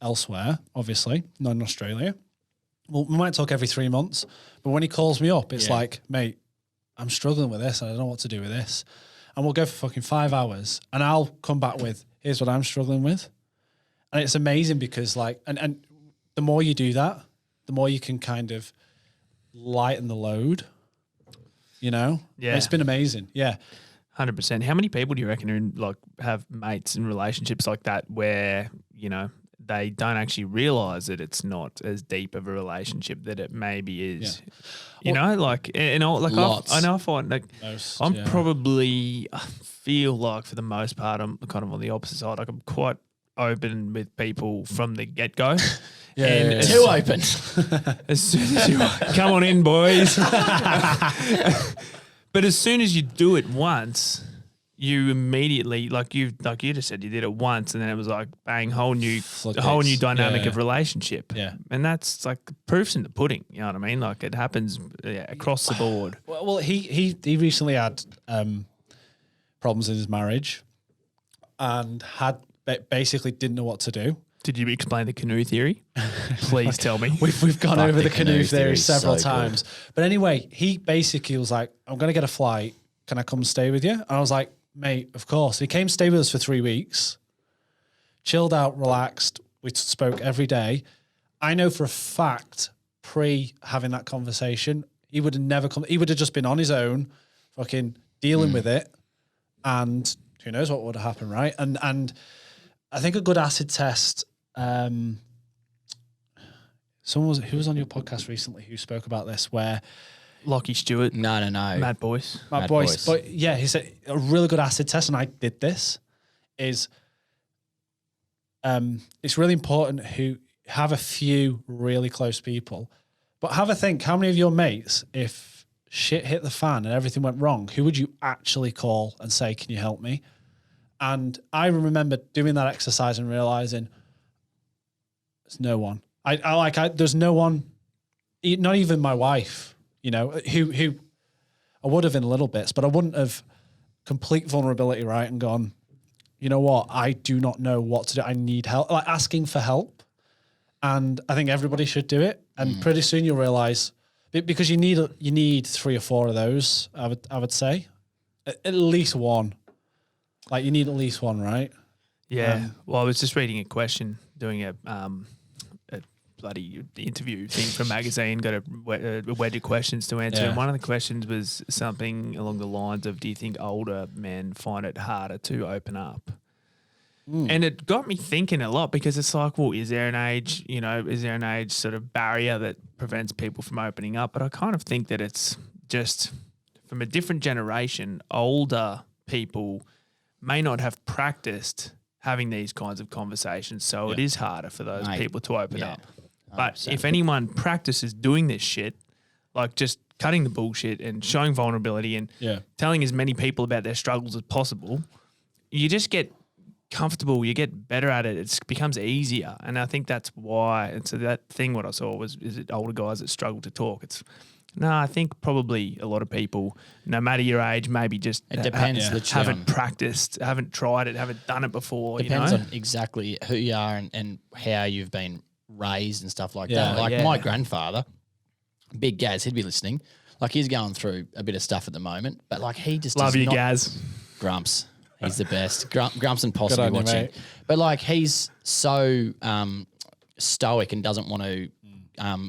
[SPEAKER 1] elsewhere, obviously, not in Australia. Well, we might talk every 3 months, but when he calls me up, it's like, mate, I'm struggling with this and I don't know what to do with this. And we'll go for fucking 5 hours and I'll come back with, here's what I'm struggling with. And it's amazing because like, and the more you do that, the more you can kind of lighten the load, you know?
[SPEAKER 3] Yeah.
[SPEAKER 1] And it's been amazing. Yeah.
[SPEAKER 3] 100%. How many people do you reckon are in, like have mates in relationships like that where, you know, they don't actually realize that it's not as deep of a relationship that it maybe is.
[SPEAKER 1] Yeah.
[SPEAKER 3] You know, like, and all, like I know I find like
[SPEAKER 1] Most,
[SPEAKER 3] I'm
[SPEAKER 1] yeah.
[SPEAKER 3] probably, I feel like for the most part, I'm kind of on the opposite side. Like I'm quite open with people from the get-go.
[SPEAKER 1] Yeah.
[SPEAKER 2] Too open.
[SPEAKER 3] As soon as you come on in, boys. But as soon as you do it once, you immediately, like you just said, you did it once, and then it was like bang, whole new dynamic of relationship.
[SPEAKER 1] Yeah.
[SPEAKER 3] And that's like proofs in the pudding. You know what I mean? Like it happens across the board.
[SPEAKER 1] Well, he recently had problems in his marriage and basically didn't know what to do.
[SPEAKER 3] Did you explain the canoe theory? Please tell me.
[SPEAKER 1] We've gone over the canoe theory
[SPEAKER 2] is
[SPEAKER 1] several
[SPEAKER 2] so
[SPEAKER 1] times. But anyway, he basically was like, I'm going to get a flight. Can I come stay with you? And I was like, mate, of course. He came stay with us for 3 weeks, chilled out, relaxed. We spoke every day. I know for a fact, pre having that conversation, he would have never come. He would have just been on his own, fucking dealing with it. And who knows what would have happened, right? And I think a good acid test. Who was on your podcast recently who spoke about this? Where
[SPEAKER 3] Lockie Stewart,
[SPEAKER 2] No.
[SPEAKER 3] Mad Boys.
[SPEAKER 1] my boys, but yeah, he said a really good acid test, and I did this. Is it's really important who have a few really close people, but have a think. How many of your mates, if shit hit the fan and everything went wrong, who would you actually call and say, "Can you help me?" And I remember doing that exercise and realizing there's no one. There's no one, not even my wife, you know, who I would have in little bits, but I wouldn't have complete vulnerability, right? And gone, you know what? I do not know what to do. I need help, like asking for help. And I think everybody should do it. And pretty soon you'll realize, because you need 3 or 4 of those, I would say, at least one. Like you need at least one, right?
[SPEAKER 3] Yeah. Well, I was just reading a question, doing a bloody interview thing for a magazine, got a wedge of questions to answer.
[SPEAKER 1] Yeah.
[SPEAKER 3] And one of the questions was something along the lines of, do you think older men find it harder to open up? And it got me thinking a lot, because it's like, well, is there an age sort of barrier that prevents people from opening up? But I kind of think that it's just from a different generation. Older people may not have practiced having these kinds of conversations, so it is harder for those people to open up. But if anyone practices doing this shit, like just cutting the bullshit and showing vulnerability and telling as many people about their struggles as possible, you just get comfortable, you get better at it. It becomes easier. And I think that's why. And so that thing, what I saw was, is it older guys that struggle to talk? I think probably a lot of people, no matter your age, maybe just
[SPEAKER 2] it depends.
[SPEAKER 3] Haven't practiced, haven't tried it, haven't done it before.
[SPEAKER 2] Depends on exactly who you are and how you've been raised and stuff like that. Like my grandfather, Big Gaz, he'd be listening. Like he's going through a bit of stuff at the moment, but like he just
[SPEAKER 3] love you, Gaz.
[SPEAKER 2] Grumps. He's the best. Grumps and possibly
[SPEAKER 1] Good on you,
[SPEAKER 2] watching.
[SPEAKER 1] mate.
[SPEAKER 2] But like he's so stoic and doesn't want to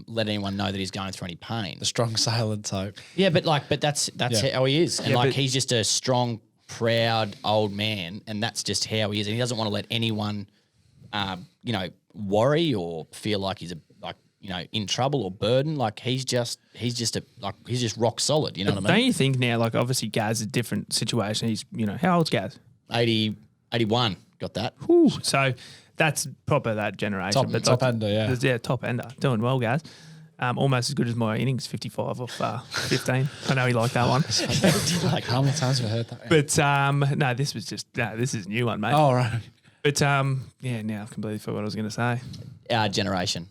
[SPEAKER 2] let anyone know that he's going through any pain.
[SPEAKER 1] The strong, silent type.
[SPEAKER 2] Yeah, but that's how he is. And
[SPEAKER 3] Yeah,
[SPEAKER 2] he's just a strong, proud old man, and that's just how he is. And he doesn't want to let anyone worry or feel like he's in trouble or burden. Like he's just rock solid. You know what I mean?
[SPEAKER 3] Don't you think now, like obviously Gaz is a different situation. He's, how old's Gaz?
[SPEAKER 2] 81. Got that.
[SPEAKER 3] Whew. So that's proper that generation.
[SPEAKER 1] Top ender, yeah.
[SPEAKER 3] Yeah, top ender. Doing well, guys. Almost as good as my innings, 55 off 15. I know he liked that one.
[SPEAKER 1] Like how many times have I heard that?
[SPEAKER 3] But this is a new one, mate.
[SPEAKER 1] Oh, right.
[SPEAKER 3] But now I've completely forgot what I was going to say.
[SPEAKER 2] Our generation.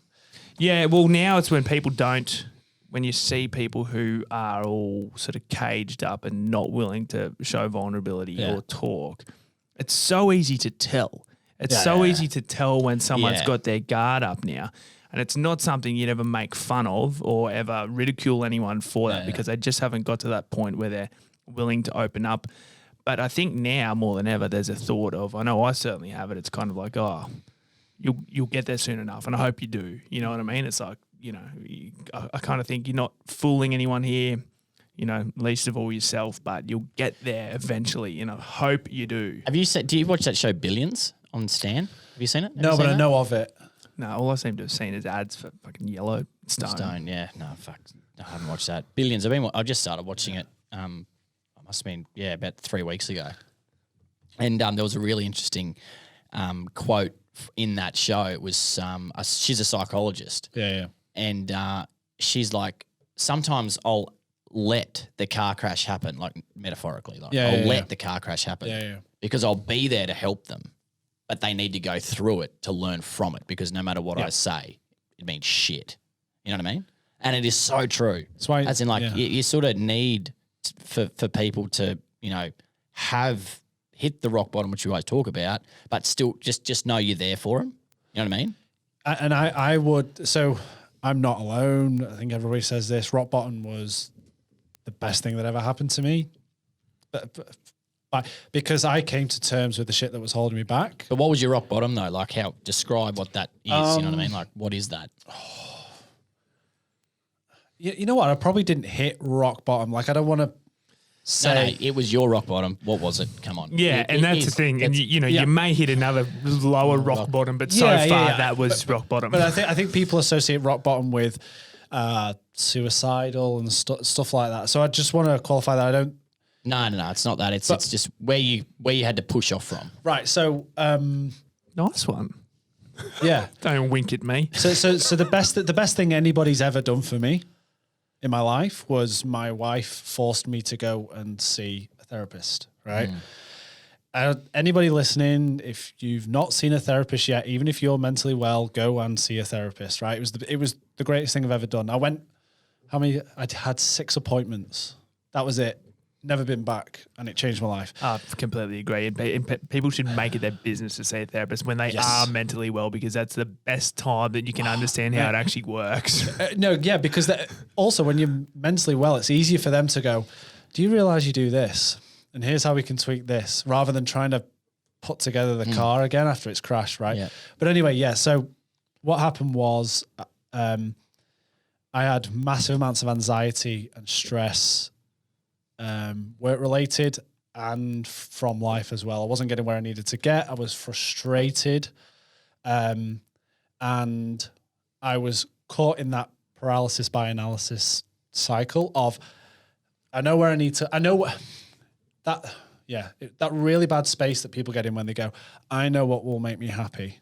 [SPEAKER 3] Yeah, well, now it's when you see people who are all sort of caged up and not willing to show vulnerability or talk, it's so easy to tell. It's easy to tell when someone's got their guard up now. And it's not something you'd ever make fun of or ever ridicule anyone for that because they just haven't got to that point where they're willing to open up. But I think now more than ever, there's a thought of, I know I certainly have it, it's kind of like, oh, you'll get there soon enough, and I hope you do. You know what I mean? It's like, I kind of think you're not fooling anyone here, least of all yourself, but you'll get there eventually, and I hope you do.
[SPEAKER 2] Do you watch that show Billions on Stan? Have you seen it?
[SPEAKER 1] No, but I know of it.
[SPEAKER 3] No, all I seem to have seen is ads for fucking Yellowstone.
[SPEAKER 2] Yeah. No, fuck. I haven't watched that. Billions. I've just started watching it. It must have been, about 3 weeks ago. And there was a really interesting quote in that show. It was she's a psychologist.
[SPEAKER 1] Yeah.
[SPEAKER 2] And she's like, sometimes I'll let the car crash happen, like metaphorically. Like I'll let the car crash happen because I'll be there to help them. But they need to go through it to learn from it, because no matter what I say, it means shit. You know what I mean? And it is so true.
[SPEAKER 1] That's why,
[SPEAKER 2] as in, like, you sort of need for people to, have hit the rock bottom, which you always talk about, but still just know you're there for them. You know what I mean?
[SPEAKER 1] And I would, so I'm not alone. I think everybody says this. Rock bottom was the best thing that ever happened to me. But because I came to terms with the shit that was holding me back.
[SPEAKER 2] But what was your rock bottom though? Like describe what that is, you know what I mean? Like what is that?
[SPEAKER 1] You know what? I probably didn't hit rock bottom. Like I don't want to say.
[SPEAKER 2] No, it was your rock bottom. What was it? Come on.
[SPEAKER 3] Yeah, and that's the thing. And you may hit another lower rock bottom, but so far that was rock bottom.
[SPEAKER 1] But I think people associate rock bottom with suicidal and stuff like that. So I just want to qualify that I don't.
[SPEAKER 2] No, it's not that. It's just where you had to push off from.
[SPEAKER 1] Right. So
[SPEAKER 3] nice one.
[SPEAKER 1] Yeah.
[SPEAKER 3] Don't wink at me.
[SPEAKER 1] So the best thing anybody's ever done for me in my life was my wife forced me to go and see a therapist. Right. Anybody listening, if you've not seen a therapist yet, even if you're mentally well, go and see a therapist. Right. It was the greatest thing I've ever done. I went. I had 6 appointments. That was it. Never been back, and it changed my life.
[SPEAKER 3] I completely agree. And people should make it their business to see a therapist when they are mentally well, because that's the best time that you can understand how it actually works. Because
[SPEAKER 1] also when you're mentally well, it's easier for them to go, do you realize you do this? and here's how we can tweak this, rather than trying to put together the car again after it's crashed, right?
[SPEAKER 2] Yeah.
[SPEAKER 1] But anyway, yeah. So what happened was I had massive amounts of anxiety and stress, work related and from life as well. I wasn't getting where I needed to get. I was frustrated, and I was caught in that paralysis by analysis cycle of, I know where I need to, I know what that, yeah, that really bad space that people get in when they go, I know what will make me happy,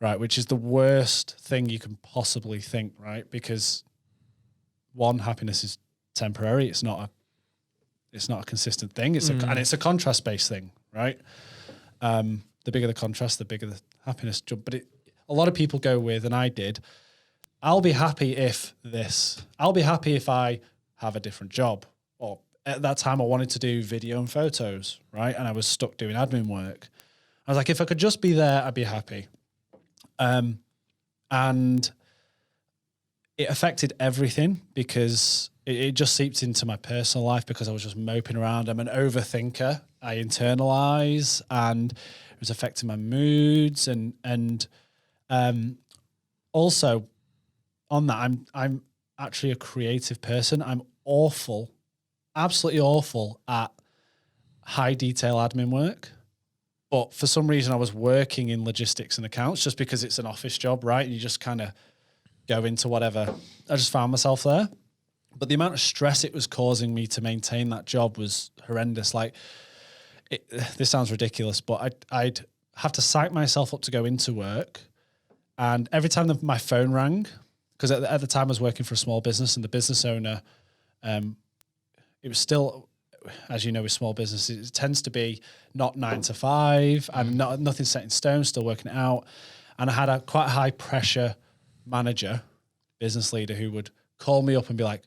[SPEAKER 1] right? Which is the worst thing you can possibly think, right? Because one, happiness is temporary. It's not a consistent thing. And it's a contrast based thing, right? The bigger the contrast, the bigger the happiness jump. But a lot of people go with, and I did, I'll be happy if this. I'll be happy if I have a different job. Or at that time, I wanted to do video and photos, right? And I was stuck doing admin work. I was like, if I could just be there, I'd be happy. And it affected everything because it just seeped into my personal life because I was just moping around. I'm an overthinker. I internalize, and it was affecting my moods and also on that, I'm actually a creative person. I'm awful, absolutely awful at high detail admin work. But for some reason I was working in logistics and accounts just because it's an office job, right? And you just kind of go into whatever. I just found myself there. But the amount of stress it was causing me to maintain that job was horrendous. Like, this sounds ridiculous, but I'd have to psych myself up to go into work. And every time my phone rang, because at the time I was working for a small business, and the business owner, it was still, as you know, with small businesses, it tends to be not 9 to 5 and nothing set in stone, still working it out. And I had a quite high pressure manager, business leader, who would call me up and be like,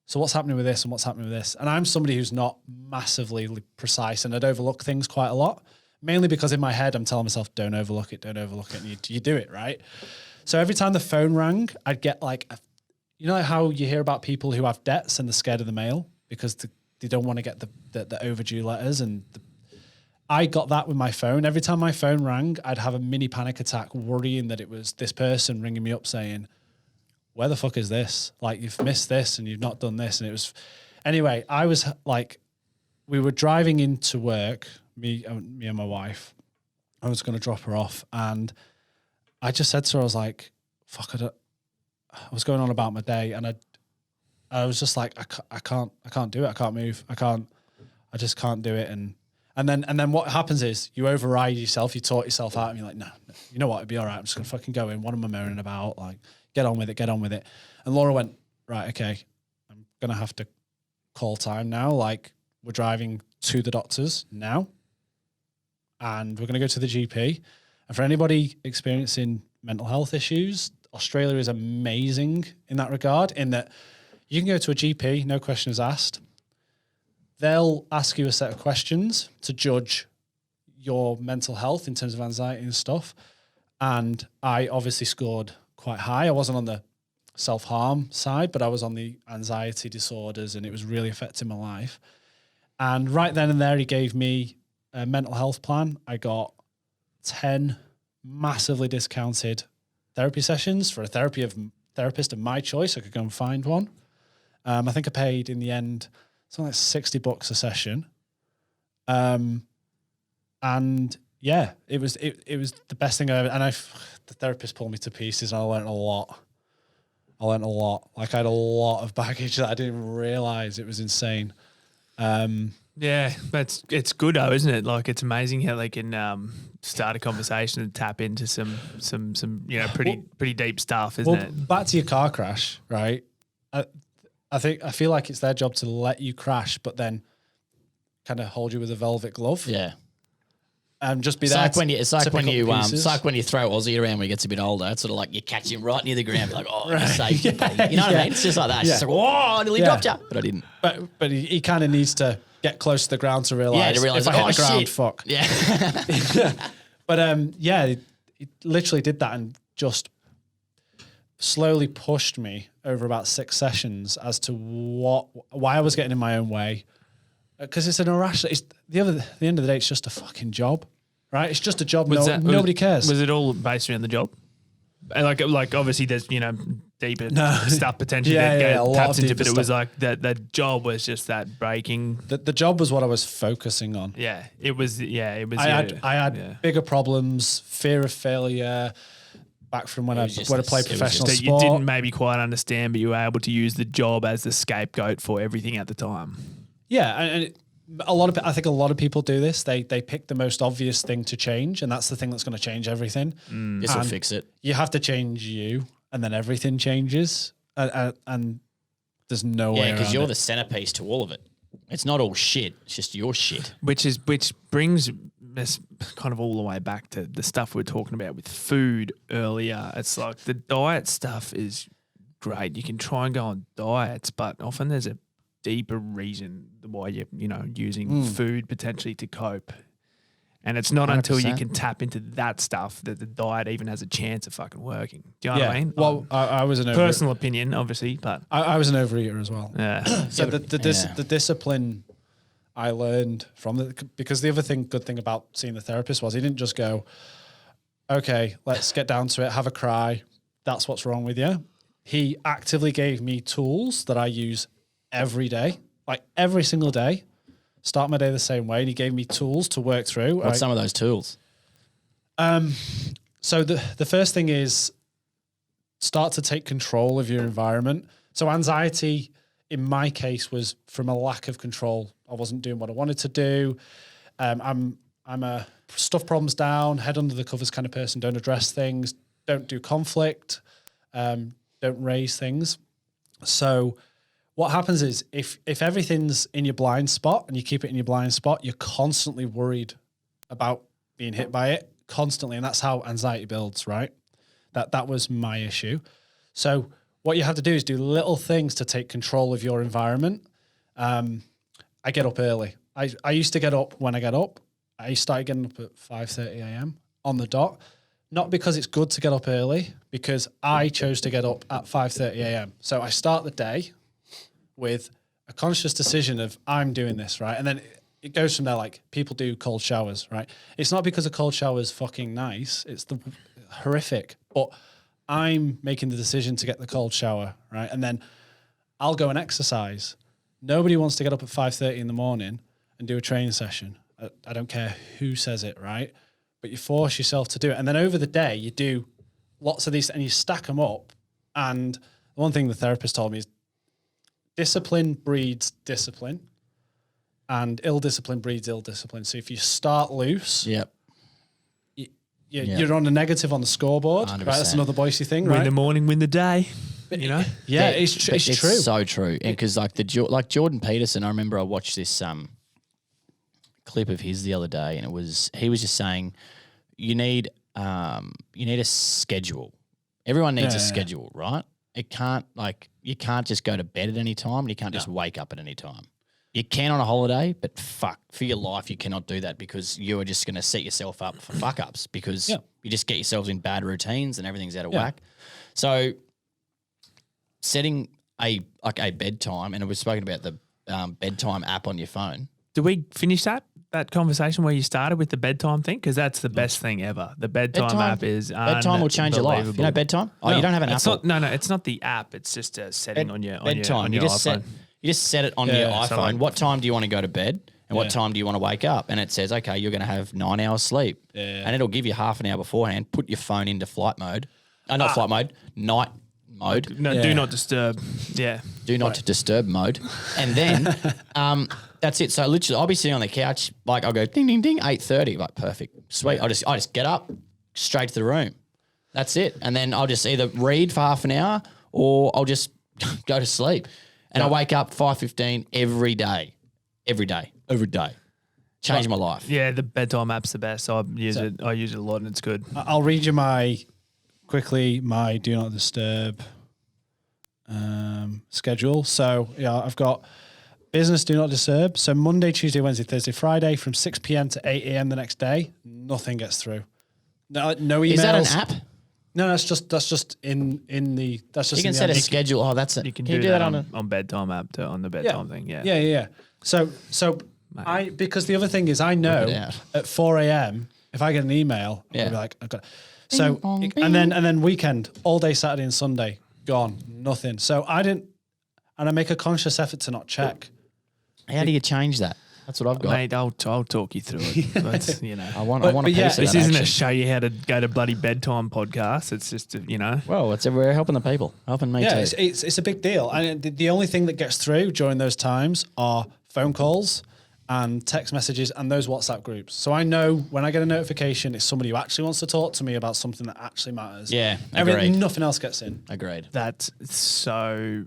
[SPEAKER 1] so what's happening with this and what's happening with this? And I'm somebody who's not massively precise, and I'd overlook things quite a lot, mainly because in my head I'm telling myself, don't overlook it, and you do it, right? So every time the phone rang, I'd get like, you know how you hear about people who have debts and they're scared of the mail because they don't want to get the overdue letters, and I got that with my phone. Every time my phone rang, I'd have a mini panic attack worrying that it was this person ringing me up saying, where the fuck is this? Like, you've missed this and you've not done this. And it was, anyway, I was like, we were driving into work, me and my wife. I was going to drop her off, and I just said to her, I was like, fuck, I was going on about my day, and I was just like, I can't do it. I can't move. I just can't do it. And then what happens is you override yourself, you talk yourself out, and you're like, no, you know what? It'd be all right. I'm just going to fucking go in. What am I moaning about? Like, get on with it. And Laura went, right, okay, I'm going to have to call time now. Like, we're driving to the doctors now, and we're going to go to the GP. And for anybody experiencing mental health issues, Australia is amazing in that regard, in that you can go to a GP, no questions asked. They'll ask you a set of questions to judge your mental health in terms of anxiety and stuff. And I obviously scored quite high. I wasn't on the self-harm side, but I was on the anxiety disorders, and it was really affecting my life. And right then and there, he gave me a mental health plan. I got 10 massively discounted therapy sessions for a therapist of my choice. I could go and find one. I think I paid in the end something like $60 a session. And yeah, it was the best thing I ever, and the therapist pulled me to pieces, and I learned a lot. Like, I had a lot of baggage that I didn't realize. It was insane.
[SPEAKER 3] Yeah, it's good though, isn't it? Like, it's amazing how they can start a conversation and tap into some pretty deep stuff, isn't it?
[SPEAKER 1] Back to your car crash, right? I feel like it's their job to let you crash, but then kind of hold you with a velvet glove.
[SPEAKER 2] Yeah.
[SPEAKER 1] Just be
[SPEAKER 2] It's
[SPEAKER 1] there.
[SPEAKER 2] like when you
[SPEAKER 1] it's like when you
[SPEAKER 2] throw Aussie around when he gets a bit older. It's sort of like you catch him right near the ground, be like, oh, you're safe, buddy. You know what I mean? It's just like that. It's just like, whoa, I nearly dropped you, but I didn't.
[SPEAKER 1] But he kind of needs to get close to the ground to realize.
[SPEAKER 2] If
[SPEAKER 1] I hit the ground,
[SPEAKER 2] shit.
[SPEAKER 1] fuck.
[SPEAKER 2] Yeah.
[SPEAKER 1] But it literally did that, and just slowly pushed me over about 6 sessions as to why I was getting in my own way, because it's an irrational. It's the end of the day, it's just a fucking job, right? It's just a job. Nobody cares.
[SPEAKER 3] Was it all based around the job? Like obviously there's deeper stuff potentially that taps into, but it was like that job was just that breaking.
[SPEAKER 1] The job was what I was focusing on.
[SPEAKER 3] Yeah, it was.
[SPEAKER 1] I had bigger problems, fear of failure. Back from when I played professional sport.
[SPEAKER 3] You didn't maybe quite understand, but you were able to use the job as the scapegoat for everything at the time.
[SPEAKER 1] Yeah, and I think a lot of people do this. They pick the most obvious thing to change, and that's the thing that's going to change everything.
[SPEAKER 2] This will fix it.
[SPEAKER 1] You have to change you, and then everything changes. And there's no way around it.
[SPEAKER 2] Yeah, because you're the centerpiece to all of it. It's not all shit. It's just your shit.
[SPEAKER 3] Which brings us kind of all the way back to the stuff we were talking about with food earlier. It's like the diet stuff is great. You can try and go on diets, but often there's a deeper reason why you're using food potentially to cope. And it's not 100%. Until you can tap into that stuff that the diet even has a chance of fucking working. Do you know what I mean?
[SPEAKER 1] Well, I was an
[SPEAKER 3] personal opinion, obviously, but
[SPEAKER 1] I was an overeater as well.
[SPEAKER 3] Yeah.
[SPEAKER 1] So the discipline I learned from it, because the other good thing about seeing the therapist was he didn't just go, okay, let's get down to it, have a cry. That's what's wrong with you. He actively gave me tools that I use every day, like every single day. Start my day the same way, and he gave me tools to work through.
[SPEAKER 2] What's some of those tools?
[SPEAKER 1] So the first thing is start to take control of your environment. So anxiety, in my case, was from a lack of control. I wasn't doing what I wanted to do. I'm a stuff problems down, head under the covers kind of person. Don't address things. Don't do conflict. Don't raise things. So what happens is if everything's in your blind spot and you keep it in your blind spot, you're constantly worried about being hit by it constantly. And that's how anxiety builds, right? That was my issue. So what you have to do is do little things to take control of your environment. I get up early. I used to get up when I get up. I started getting up at 5:30 a.m. on the dot. Not because it's good to get up early, because I chose to get up at 5:30 a.m. So I start the day with a conscious decision of I'm doing this, right? And then it goes from there. Like people do cold showers, right? It's not because a cold shower is fucking nice. It's the horrific. But I'm making the decision to get the cold shower, right? And then I'll go and exercise. Nobody wants to get up at 5:30 in the morning and do a training session. I don't care who says it, right? But you force yourself to do it. And then over the day, you do lots of these and you stack them up. And the one thing the therapist told me is discipline breeds discipline and ill discipline breeds ill discipline. So if you start loose, you're on a negative on the scoreboard, 100%. Right? That's another Boise thing, right?
[SPEAKER 3] Win the morning, win the day.
[SPEAKER 1] Yeah, it's true.
[SPEAKER 2] It's so true. And because like Jordan Peterson, I remember I watched this clip of his the other day, and he was just saying you need a schedule. Everyone needs a schedule, right? It can't you can't just go to bed at any time, and you can't just wake up at any time. You can on a holiday, but fuck, for your life you cannot do that, because you are just going to set yourself up for fuck ups, because you just get yourselves in bad routines and everything's out of whack. So setting a bedtime, and we've spoken about the bedtime app on your phone.
[SPEAKER 3] Do we finish that conversation where you started with the bedtime thing? Because that's the best thing ever. The bedtime app is
[SPEAKER 2] bedtime will change your life. You know bedtime? Oh, no, you don't have an app?
[SPEAKER 3] No, it's not the app. It's just a setting on your
[SPEAKER 2] bedtime.
[SPEAKER 3] You
[SPEAKER 2] just set it on your iPhone. So what time do you want to go to bed? And what time do you want to wake up? And it says, okay, you're going to have 9 hours sleep. Yeah. And it'll give you half an hour beforehand. Put your phone into flight mode. Not flight mode, night mode.
[SPEAKER 3] No, do not disturb. Yeah.
[SPEAKER 2] Do not disturb mode. And then that's it. So literally I'll be sitting on the couch, like I'll go ding, ding, ding, 8:30. Like perfect. Sweet. I just get up straight to the room. That's it. And then I'll just either read for half an hour or I'll just go to sleep. And I wake up 5:15 every day. Changed my life.
[SPEAKER 3] Yeah, the bedtime app's the best. I use it a lot, and it's good.
[SPEAKER 1] I'll read you my do not disturb schedule. So I've got business do not disturb. So Monday, Tuesday, Wednesday, Thursday, Friday from 6 p.m. to 8 a.m. the next day, nothing gets through. No emails.
[SPEAKER 2] Is that an app?
[SPEAKER 1] No, that's just in the. That's just
[SPEAKER 2] you can set a schedule. Oh, that's it.
[SPEAKER 3] You can do that on bedtime app on the bedtime thing. Yeah.
[SPEAKER 1] So
[SPEAKER 3] mate.
[SPEAKER 1] Because the other thing is, I know
[SPEAKER 2] out.
[SPEAKER 1] at 4 a.m. if I get an email,
[SPEAKER 2] Yeah.
[SPEAKER 1] I'll be like, I've got. So and then weekend, all day Saturday and Sunday, gone, nothing. So I didn't, and I make a conscious effort to not check.
[SPEAKER 2] How do you change that? That's what I've got.
[SPEAKER 3] Mate, I'll talk you through it. But, you know,
[SPEAKER 2] I want
[SPEAKER 1] But-
[SPEAKER 2] a
[SPEAKER 1] but
[SPEAKER 2] piece
[SPEAKER 1] yeah,
[SPEAKER 2] of
[SPEAKER 3] this
[SPEAKER 2] that
[SPEAKER 3] isn't a
[SPEAKER 2] action.
[SPEAKER 3] show you how to go to bloody bedtime podcast. It's just, you know.
[SPEAKER 2] Well, we're helping the people, helping me
[SPEAKER 1] Yeah,
[SPEAKER 2] too.
[SPEAKER 1] it's a big deal, and the only thing that gets through during those times are phone calls and text messages and those WhatsApp groups. So I know when I get a notification, it's somebody who actually wants to talk to me about something that actually matters.
[SPEAKER 2] Yeah, agreed.
[SPEAKER 1] Nothing else gets in.
[SPEAKER 2] Agreed.
[SPEAKER 3] That's so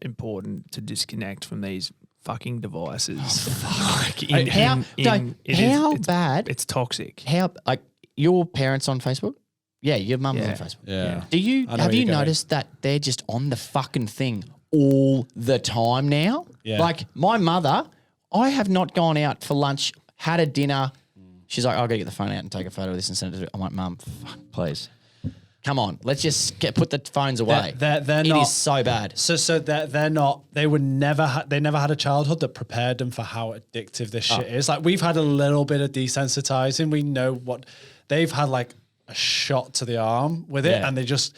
[SPEAKER 3] important to disconnect from these fucking devices.
[SPEAKER 2] How bad?
[SPEAKER 3] It's toxic.
[SPEAKER 2] How like your parents on Facebook? Yeah, your mum's on Facebook.
[SPEAKER 1] Yeah.
[SPEAKER 2] Do you
[SPEAKER 1] I know
[SPEAKER 2] have
[SPEAKER 1] where
[SPEAKER 2] you
[SPEAKER 1] you're going.
[SPEAKER 2] noticed that they're just on the fucking thing all the time now?
[SPEAKER 1] Yeah.
[SPEAKER 2] Like my mother, I have not gone out for lunch, had a dinner. She's like, I'll go get the phone out and take a photo of this and send it to her. I'm like, Mum, fuck, please. Come on, let's just put the phones away.
[SPEAKER 1] They're
[SPEAKER 2] It
[SPEAKER 1] not
[SPEAKER 2] is so bad.
[SPEAKER 1] So they're not. They were never. They never had a childhood that prepared them for how addictive this shit is. Like we've had a little bit of desensitizing. We know what they've had, like a shot to the arm with it,
[SPEAKER 2] Yeah.
[SPEAKER 1] and they just.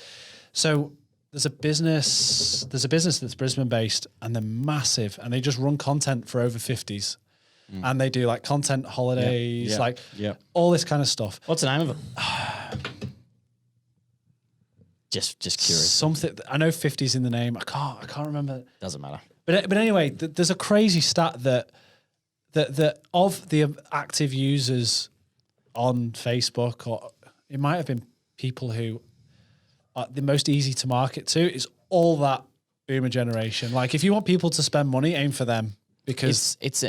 [SPEAKER 1] So there's a business. There's a business that's Brisbane based, and they're massive, and they just run content for over 50s, and they do like content holidays,
[SPEAKER 2] Yeah.
[SPEAKER 1] like
[SPEAKER 2] Yeah.
[SPEAKER 1] all this kind of stuff.
[SPEAKER 2] What's the name of it? Just curious.
[SPEAKER 1] Something I know 50s in the name. I can't remember.
[SPEAKER 2] Doesn't matter.
[SPEAKER 1] But anyway, there's a crazy stat that of the active users on Facebook, or it might have been people who are the most easy to market to, is all that boomer generation. Like if you want people to spend money, aim for them because
[SPEAKER 2] It's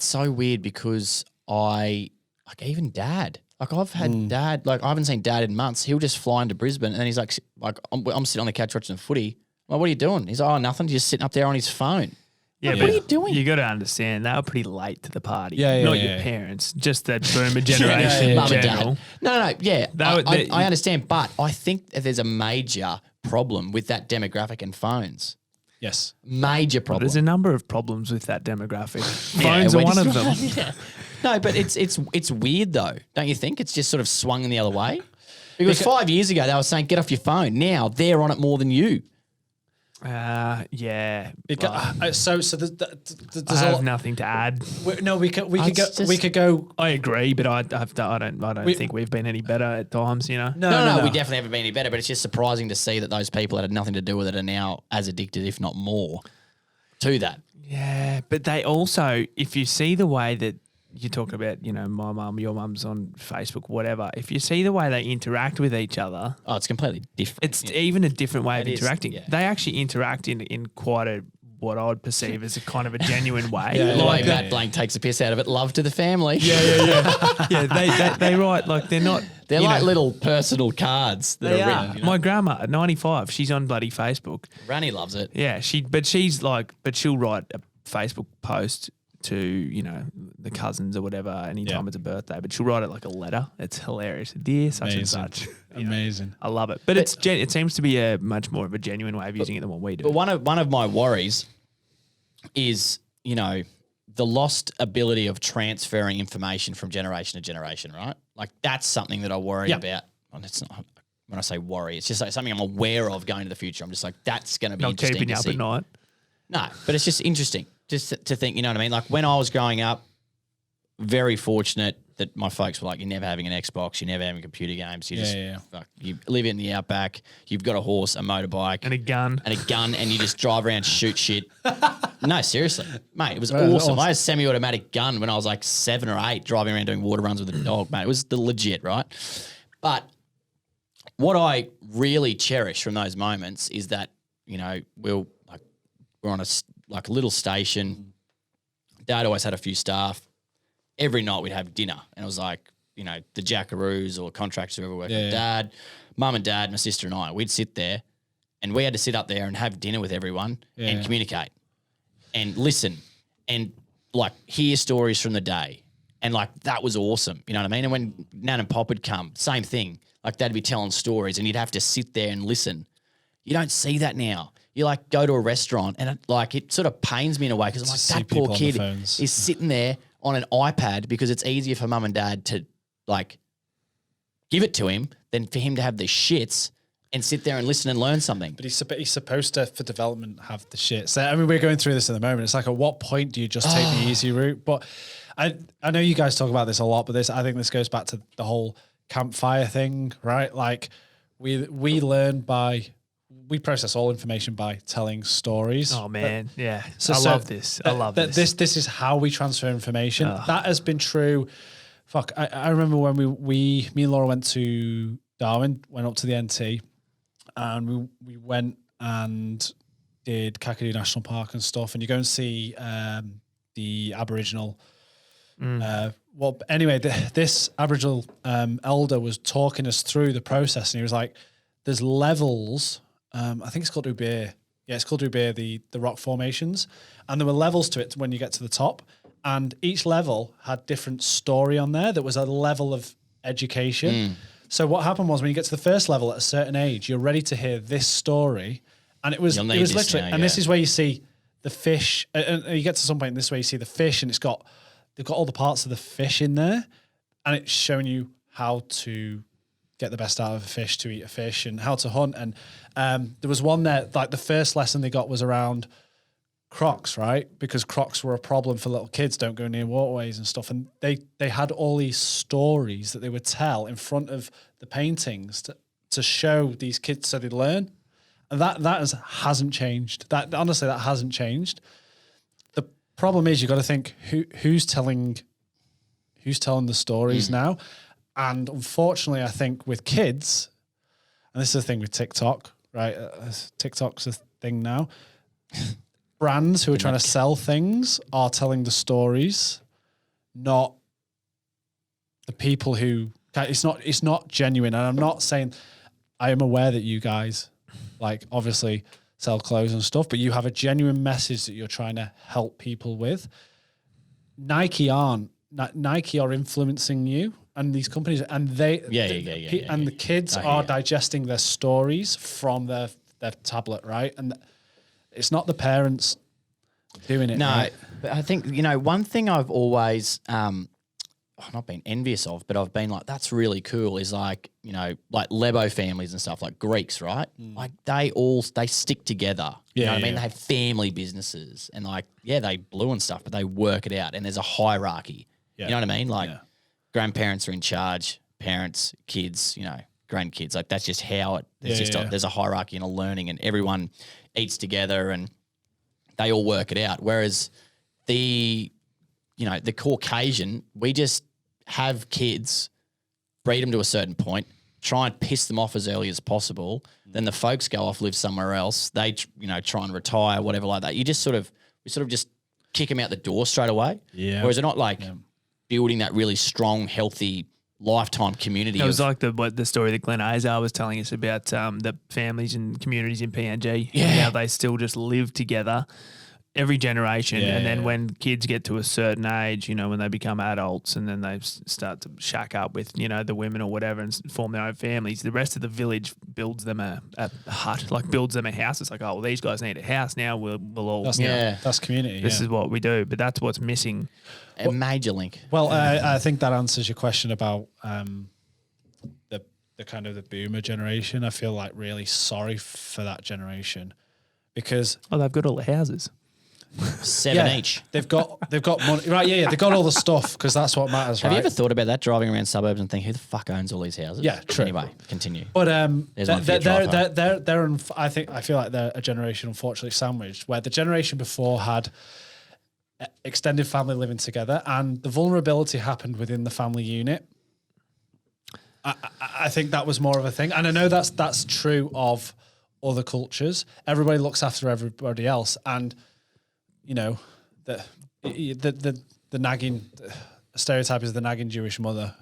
[SPEAKER 2] so weird because even dad. Like I've had dad, like I haven't seen dad in months. He'll just fly into Brisbane and then he's like I'm sitting on the couch watching the footy. Well, what are you doing? He's like, oh, nothing. Just sitting up there on his phone.
[SPEAKER 3] Yeah,
[SPEAKER 2] Like,
[SPEAKER 3] but
[SPEAKER 2] what are you doing?
[SPEAKER 3] You got to understand they were pretty late to the party.
[SPEAKER 1] Yeah,
[SPEAKER 3] not
[SPEAKER 1] yeah,
[SPEAKER 3] your
[SPEAKER 1] yeah.
[SPEAKER 3] parents, just that boomer generation
[SPEAKER 1] yeah.
[SPEAKER 3] in
[SPEAKER 2] Mum and
[SPEAKER 3] general.
[SPEAKER 2] dad. No, yeah.
[SPEAKER 3] They-
[SPEAKER 2] I understand, but I think that there's a major problem with that demographic and phones.
[SPEAKER 1] yes,
[SPEAKER 2] Major problem.
[SPEAKER 3] There's a number of problems with that demographic.
[SPEAKER 2] Yeah,
[SPEAKER 3] Phones are
[SPEAKER 2] we're
[SPEAKER 3] one
[SPEAKER 2] just-
[SPEAKER 3] of them.
[SPEAKER 2] Yeah. No, but it's weird though, don't you think? It's just sort of swung in the other way. Because 5 years ago they were saying get off your phone. Now they're on it more than you.
[SPEAKER 3] Yeah.
[SPEAKER 1] so there's
[SPEAKER 3] I
[SPEAKER 1] a
[SPEAKER 3] have
[SPEAKER 1] lot.
[SPEAKER 3] nothing to add.
[SPEAKER 1] No, we could
[SPEAKER 2] It's
[SPEAKER 1] we
[SPEAKER 2] just-
[SPEAKER 1] could go.
[SPEAKER 3] I agree, but I don't think we've been any better at times. You know.
[SPEAKER 2] No, we definitely haven't been any better. But it's just surprising to see that those people that had nothing to do with it are now as addicted, if not more, to that.
[SPEAKER 3] Yeah, but they also, if you see the way that you talk about, you know, my mum, your mum's on Facebook, whatever. If you see the way they interact with each other,
[SPEAKER 2] Oh, it's completely different.
[SPEAKER 3] it's even a different way of
[SPEAKER 2] It is,
[SPEAKER 3] interacting.
[SPEAKER 2] yeah.
[SPEAKER 3] They actually interact in quite a what I would perceive as a kind of a genuine way.
[SPEAKER 1] Yeah,
[SPEAKER 2] the way
[SPEAKER 3] like
[SPEAKER 2] Matt Blank takes the piss out of it. Love to the family.
[SPEAKER 3] yeah, they write like they're not.
[SPEAKER 2] They're
[SPEAKER 3] you
[SPEAKER 2] like
[SPEAKER 3] know,
[SPEAKER 2] little personal cards that
[SPEAKER 3] They
[SPEAKER 2] are
[SPEAKER 3] are.
[SPEAKER 2] written. You know?
[SPEAKER 3] My grandma at 95, she's on bloody Facebook.
[SPEAKER 2] Granny loves it.
[SPEAKER 3] Yeah, she'll write a Facebook post to, you know, the cousins or whatever anytime it's a birthday, but she'll write it like a letter. It's hilarious. Dear such and
[SPEAKER 1] Amazing.
[SPEAKER 3] such. You know,
[SPEAKER 1] Amazing.
[SPEAKER 3] I love it. But it seems to be a much more of a genuine way of using it than what we do.
[SPEAKER 2] But one of my worries is, you know, the lost ability of transferring information from generation to generation, right? Like that's something that I worry about. Well, it's not, when I say worry, it's just like something I'm aware of going to the future. I'm just like, that's going to be
[SPEAKER 3] Not
[SPEAKER 2] interesting
[SPEAKER 3] keeping
[SPEAKER 2] to
[SPEAKER 3] you up
[SPEAKER 2] see.
[SPEAKER 3] at night.
[SPEAKER 2] No, but it's just interesting just to think, you know what I mean? Like when I was growing up, very fortunate that my folks were like, you're never having an Xbox, you're never having computer games. You live in the outback, you've got a horse, a motorbike.
[SPEAKER 3] And a gun.
[SPEAKER 2] And you just drive around, shoot shit. No, seriously. Mate, it was
[SPEAKER 1] Well,
[SPEAKER 2] awesome.
[SPEAKER 1] awesome.
[SPEAKER 2] I had a semi-automatic gun when I was like 7 or 8, driving around doing water runs with a dog, mate. It was the legit, right? But what I really cherish from those moments is that, you know, we're on a little station. Dad always had a few staff. Every night we'd have dinner, and it was like, you know, the jackaroos or contractors who ever worked with Dad, Mum and Dad, my sister and I. We'd sit there, and we had to sit up there and have dinner with everyone and communicate and listen and like hear stories from the day. And like that was awesome, you know what I mean? And when Nan and Pop would come, same thing. Like they'd be telling stories, and you'd have to sit there and listen. You don't see that now. you like go to a restaurant and it sort of pains me in a way because I'm like,
[SPEAKER 1] see
[SPEAKER 2] that poor
[SPEAKER 1] people on the
[SPEAKER 2] kid
[SPEAKER 1] phones.
[SPEAKER 2] is sitting there on an iPad because it's easier for mum and dad to like give it to him than for him to have the shits and sit there and listen and learn something.
[SPEAKER 1] But he's supposed to, for development, have the shit. So, I mean, we're going through this in the moment. It's like, at what point do you just take the easy route? But I know you guys talk about this a lot, but I think this goes back to the whole campfire thing, right? Like, we process all information by telling stories.
[SPEAKER 3] Oh man, yeah.
[SPEAKER 1] So,
[SPEAKER 3] I love this. I love this.
[SPEAKER 1] This is how we transfer information. That has been true. Fuck, I remember when me and Laura went to Darwin, went up to the NT, and we went and did Kakadu National Park and stuff, and you go and see the Aboriginal. Anyway, this Aboriginal elder was talking us through the process, and he was like, "There's levels. I think it's called Ubir. Yeah, it's called Ubir, the rock formations, and there were levels to it when you get to the top, and each level had different story on there. That was a level of education." So what happened was when you get to the first level at a certain age, you're ready to hear this story. And it was literally, this is where you see the fish, and you get to some point, this is where you see the fish, and they've got all the parts of the fish in there, and it's showing you how to get the best out of a fish, to eat a fish, and how to hunt. And there was one there, like the first lesson they got was around crocs, right? Because crocs were a problem for little kids, don't go near waterways and stuff. And they had all these stories that they would tell in front of the paintings to show these kids so they'd learn. And that hasn't changed. That honestly, that hasn't changed. The problem is you've got to think who's telling the stories now. And unfortunately, I think with kids, and this is the thing with TikTok, right? TikTok's a thing now. Brands who are trying to sell things are telling the stories, not the people who. It's not genuine, and I'm not saying. I am aware that you guys, like, obviously sell clothes and stuff, but you have a genuine message that you're trying to help people with. Nike are influencing you, and these companies, and the kids are digesting their stories from their tablet, right? And it's not the parents doing it.
[SPEAKER 2] No,
[SPEAKER 1] right?
[SPEAKER 2] but I think, one thing I've always not been envious of, but I've been like, that's really cool, is like, like Lebo families and stuff, like Greeks, right? Like they stick together. You know what I mean? They have family businesses and like, they blew and stuff, but they work it out and there's a hierarchy. Yeah. You know what I mean? Like grandparents are in charge, parents, kids, grandkids. Like that's just how there's a hierarchy and a learning, and everyone eats together and they all work it out. Whereas the Caucasian, we just have kids, breed them to a certain point, try and piss them off as early as possible. Then the folks go off, live somewhere else. They, try and retire, whatever like that. We sort of just kick them out the door straight away. Yeah. Whereas they're not like building that really strong, healthy lifetime community.
[SPEAKER 3] It was like the story that Glenn Azar was telling us about the families and communities in PNG. Yeah. How they still just live together every generation. And then when kids get to a certain age, when they become adults and then they start to shack up with, the women or whatever and form their own families, the rest of the village builds them a hut, like builds them a house. It's like, oh, well, these guys need a house now. We'll all...
[SPEAKER 1] That's community.
[SPEAKER 3] This is what we do. But that's what's missing.
[SPEAKER 2] A major link.
[SPEAKER 1] Well, I think that answers your question about the kind of the boomer generation. I feel like really sorry for that generation because...
[SPEAKER 3] Oh, they've got all the houses.
[SPEAKER 2] 7 each.
[SPEAKER 1] They've got money, right? Yeah, they've got all the stuff because that's what matters.
[SPEAKER 2] Have you ever thought about that, driving around suburbs and think, who the fuck owns all these houses?
[SPEAKER 1] Yeah, true.
[SPEAKER 2] Anyway, continue.
[SPEAKER 1] But they're I feel like they're a generation unfortunately sandwiched, where the generation before had extended family living together, and the vulnerability happened within the family unit. I think that was more of a thing, and I know that's true of other cultures. Everybody looks after everybody else, and the nagging stereotype is the nagging Jewish mother.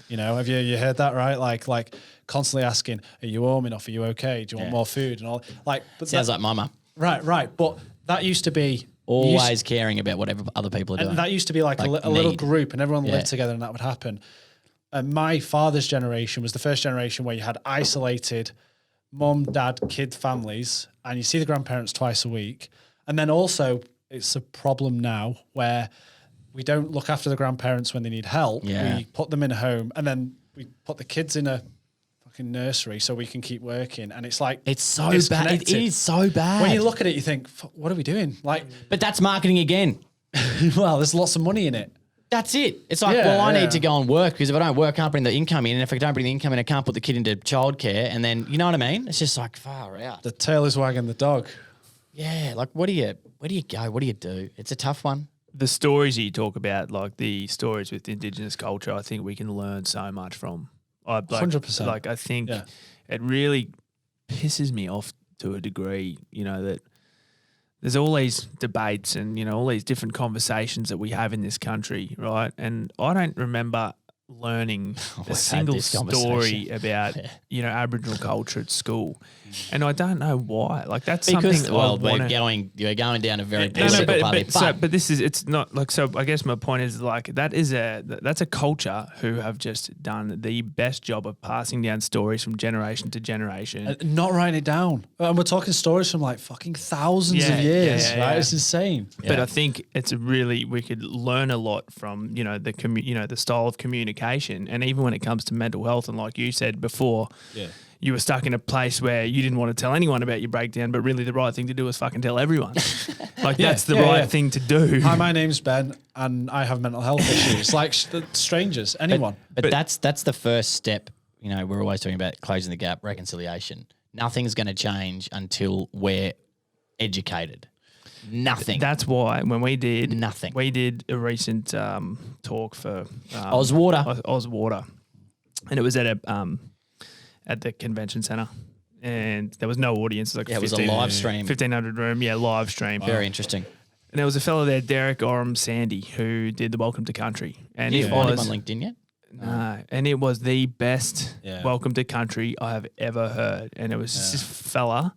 [SPEAKER 1] Have you heard that, right? Like constantly asking, "Are you warm enough? Are you okay? Do you want more food?" And all like. But
[SPEAKER 2] sounds like mama.
[SPEAKER 1] Right. But that used to be
[SPEAKER 2] always caring about whatever other people are doing.
[SPEAKER 1] And that used to be like a little group, and everyone lived together, and that would happen. And my father's generation was the first generation where you had isolated mum, dad, kid families, and you see the grandparents twice a week. And then also it's a problem now where we don't look after the grandparents when they need help.
[SPEAKER 2] Yeah.
[SPEAKER 1] We put them in a home and then we put the kids in a fucking nursery so we can keep working. And it's like,
[SPEAKER 2] It's so bad. It is so bad.
[SPEAKER 1] When you look at it, you think, what are we doing? Like,
[SPEAKER 2] but that's marketing again.
[SPEAKER 1] well, there's lots of money in it.
[SPEAKER 2] That's it. It's like,
[SPEAKER 1] Yeah,
[SPEAKER 2] well, I
[SPEAKER 1] yeah.
[SPEAKER 2] need to go and work because if I don't work, I can't bring the income in. And if I don't bring the income in, I can't put the kid into childcare. And then, you know what I mean? It's just like far out.
[SPEAKER 1] The tail is wagging the dog.
[SPEAKER 2] Yeah. Like, where do you go? What do you do? It's a tough one.
[SPEAKER 3] The stories you talk about, like the stories with Indigenous culture, I think we can learn so much from.
[SPEAKER 1] 100%.
[SPEAKER 3] Like, I think
[SPEAKER 1] Yeah.
[SPEAKER 3] it really pisses me off to a degree, you know, that there's all these debates and, you know, all these different conversations that we have in this country, right? And I don't remember learning a single
[SPEAKER 2] this
[SPEAKER 3] story
[SPEAKER 2] conversation.
[SPEAKER 3] about, you know, Aboriginal culture at school. And I don't know why. Like, that's
[SPEAKER 2] Because,
[SPEAKER 3] something
[SPEAKER 2] well,
[SPEAKER 3] I wanna,
[SPEAKER 2] you're going down a very
[SPEAKER 3] no,
[SPEAKER 2] political path.
[SPEAKER 3] but this is, it's not like, so I guess my point is like, that's a culture who have just done the best job of passing down stories from generation to generation.
[SPEAKER 1] Not writing it down. And we're talking stories from like fucking thousands of years, right?
[SPEAKER 3] yeah.
[SPEAKER 1] It's insane.
[SPEAKER 3] But I think it's we could learn a lot from, you know, the style of communication. And even when it comes to mental health, and like you said before, you were stuck in a place where you didn't want to tell anyone about your breakdown, but really the right thing to do was fucking tell everyone. Like, that's the right thing to do.
[SPEAKER 1] Hi, my name's Ben, and I have mental health issues. Like strangers, anyone.
[SPEAKER 2] But that's the first step. You know, we're always talking about closing the gap, reconciliation. Nothing's going to change until we're educated. Nothing.
[SPEAKER 3] That's why when we did a recent talk for Ozwater, and it was at the convention center, and there was no audience. Like
[SPEAKER 2] it was a live stream,
[SPEAKER 3] 1,500 room, live stream.
[SPEAKER 2] Very interesting.
[SPEAKER 3] And there was a fellow there, Derek Oram Sandy, who did the Welcome to Country, and
[SPEAKER 2] you find him on LinkedIn yet?
[SPEAKER 3] No, and it was the best Welcome to Country I have ever heard, and it was just this fella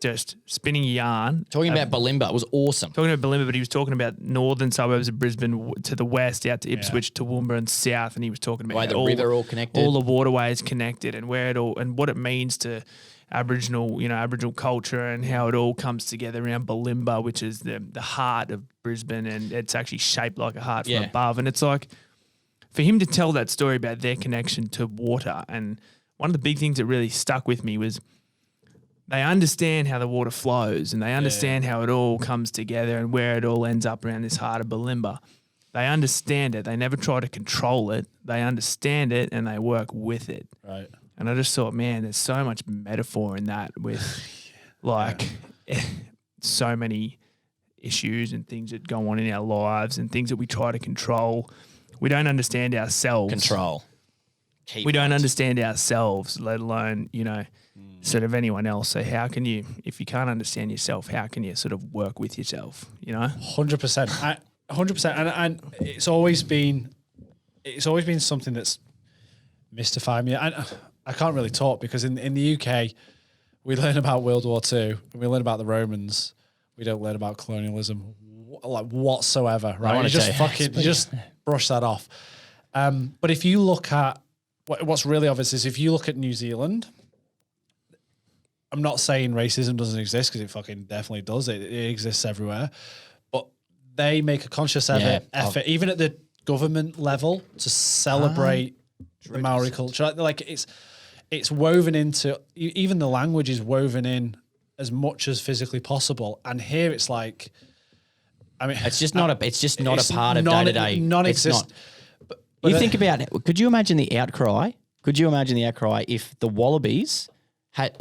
[SPEAKER 3] just spinning yarn.
[SPEAKER 2] Talking about Balimba. It was awesome.
[SPEAKER 3] Talking about Balimba, but he was talking about northern suburbs of Brisbane to the west, out to Ipswich, Toowoomba and south, and he was talking about
[SPEAKER 2] Why the river all connected.
[SPEAKER 3] all the waterways connected, and where it all and what it means to Aboriginal culture, and how it all comes together around Balimba, which is the heart of Brisbane, and it's actually shaped like a heart from above. And it's like, for him to tell that story about their connection to water, and one of the big things that really stuck with me was they understand how the water flows, and they understand how it all comes together and where it all ends up around this heart of Balimba. They understand it. They never try to control it. They understand it and they work with it.
[SPEAKER 1] Right.
[SPEAKER 3] And I just thought, man, there's so much metaphor in that with so many issues and things that go on in our lives and things that we try to control. We don't understand ourselves.
[SPEAKER 2] Control.
[SPEAKER 3] We don't understand ourselves, let alone, you know, sort of anyone else. So how can you, if you can't understand yourself, how can you sort of work with yourself, you know?
[SPEAKER 1] 100%. 100%. And it's always been something that's mystified me. I can't really talk because in the UK, we learn about World War II and we learn about the Romans. We don't learn about colonialism like whatsoever, right? You just brush that off. But if you look at what's really obvious is if you look at New Zealand, I'm not saying racism doesn't exist because it fucking definitely does. It exists everywhere. But they make a conscious effort, even at the government level, to celebrate the Maori culture. Like it's woven into, even the language is woven in as much as physically possible. And here it's like, I mean,
[SPEAKER 2] it's just not a part of day to day.
[SPEAKER 1] Non-existent.
[SPEAKER 2] But you think about it. Could you imagine the outcry? Could you imagine the outcry if the Wallabies had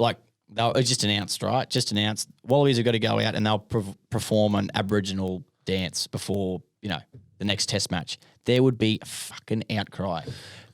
[SPEAKER 2] it's just announced, right? Just announced Wallabies have got to go out and they'll perform an Aboriginal dance before, you know, the next test match. There would be a fucking outcry.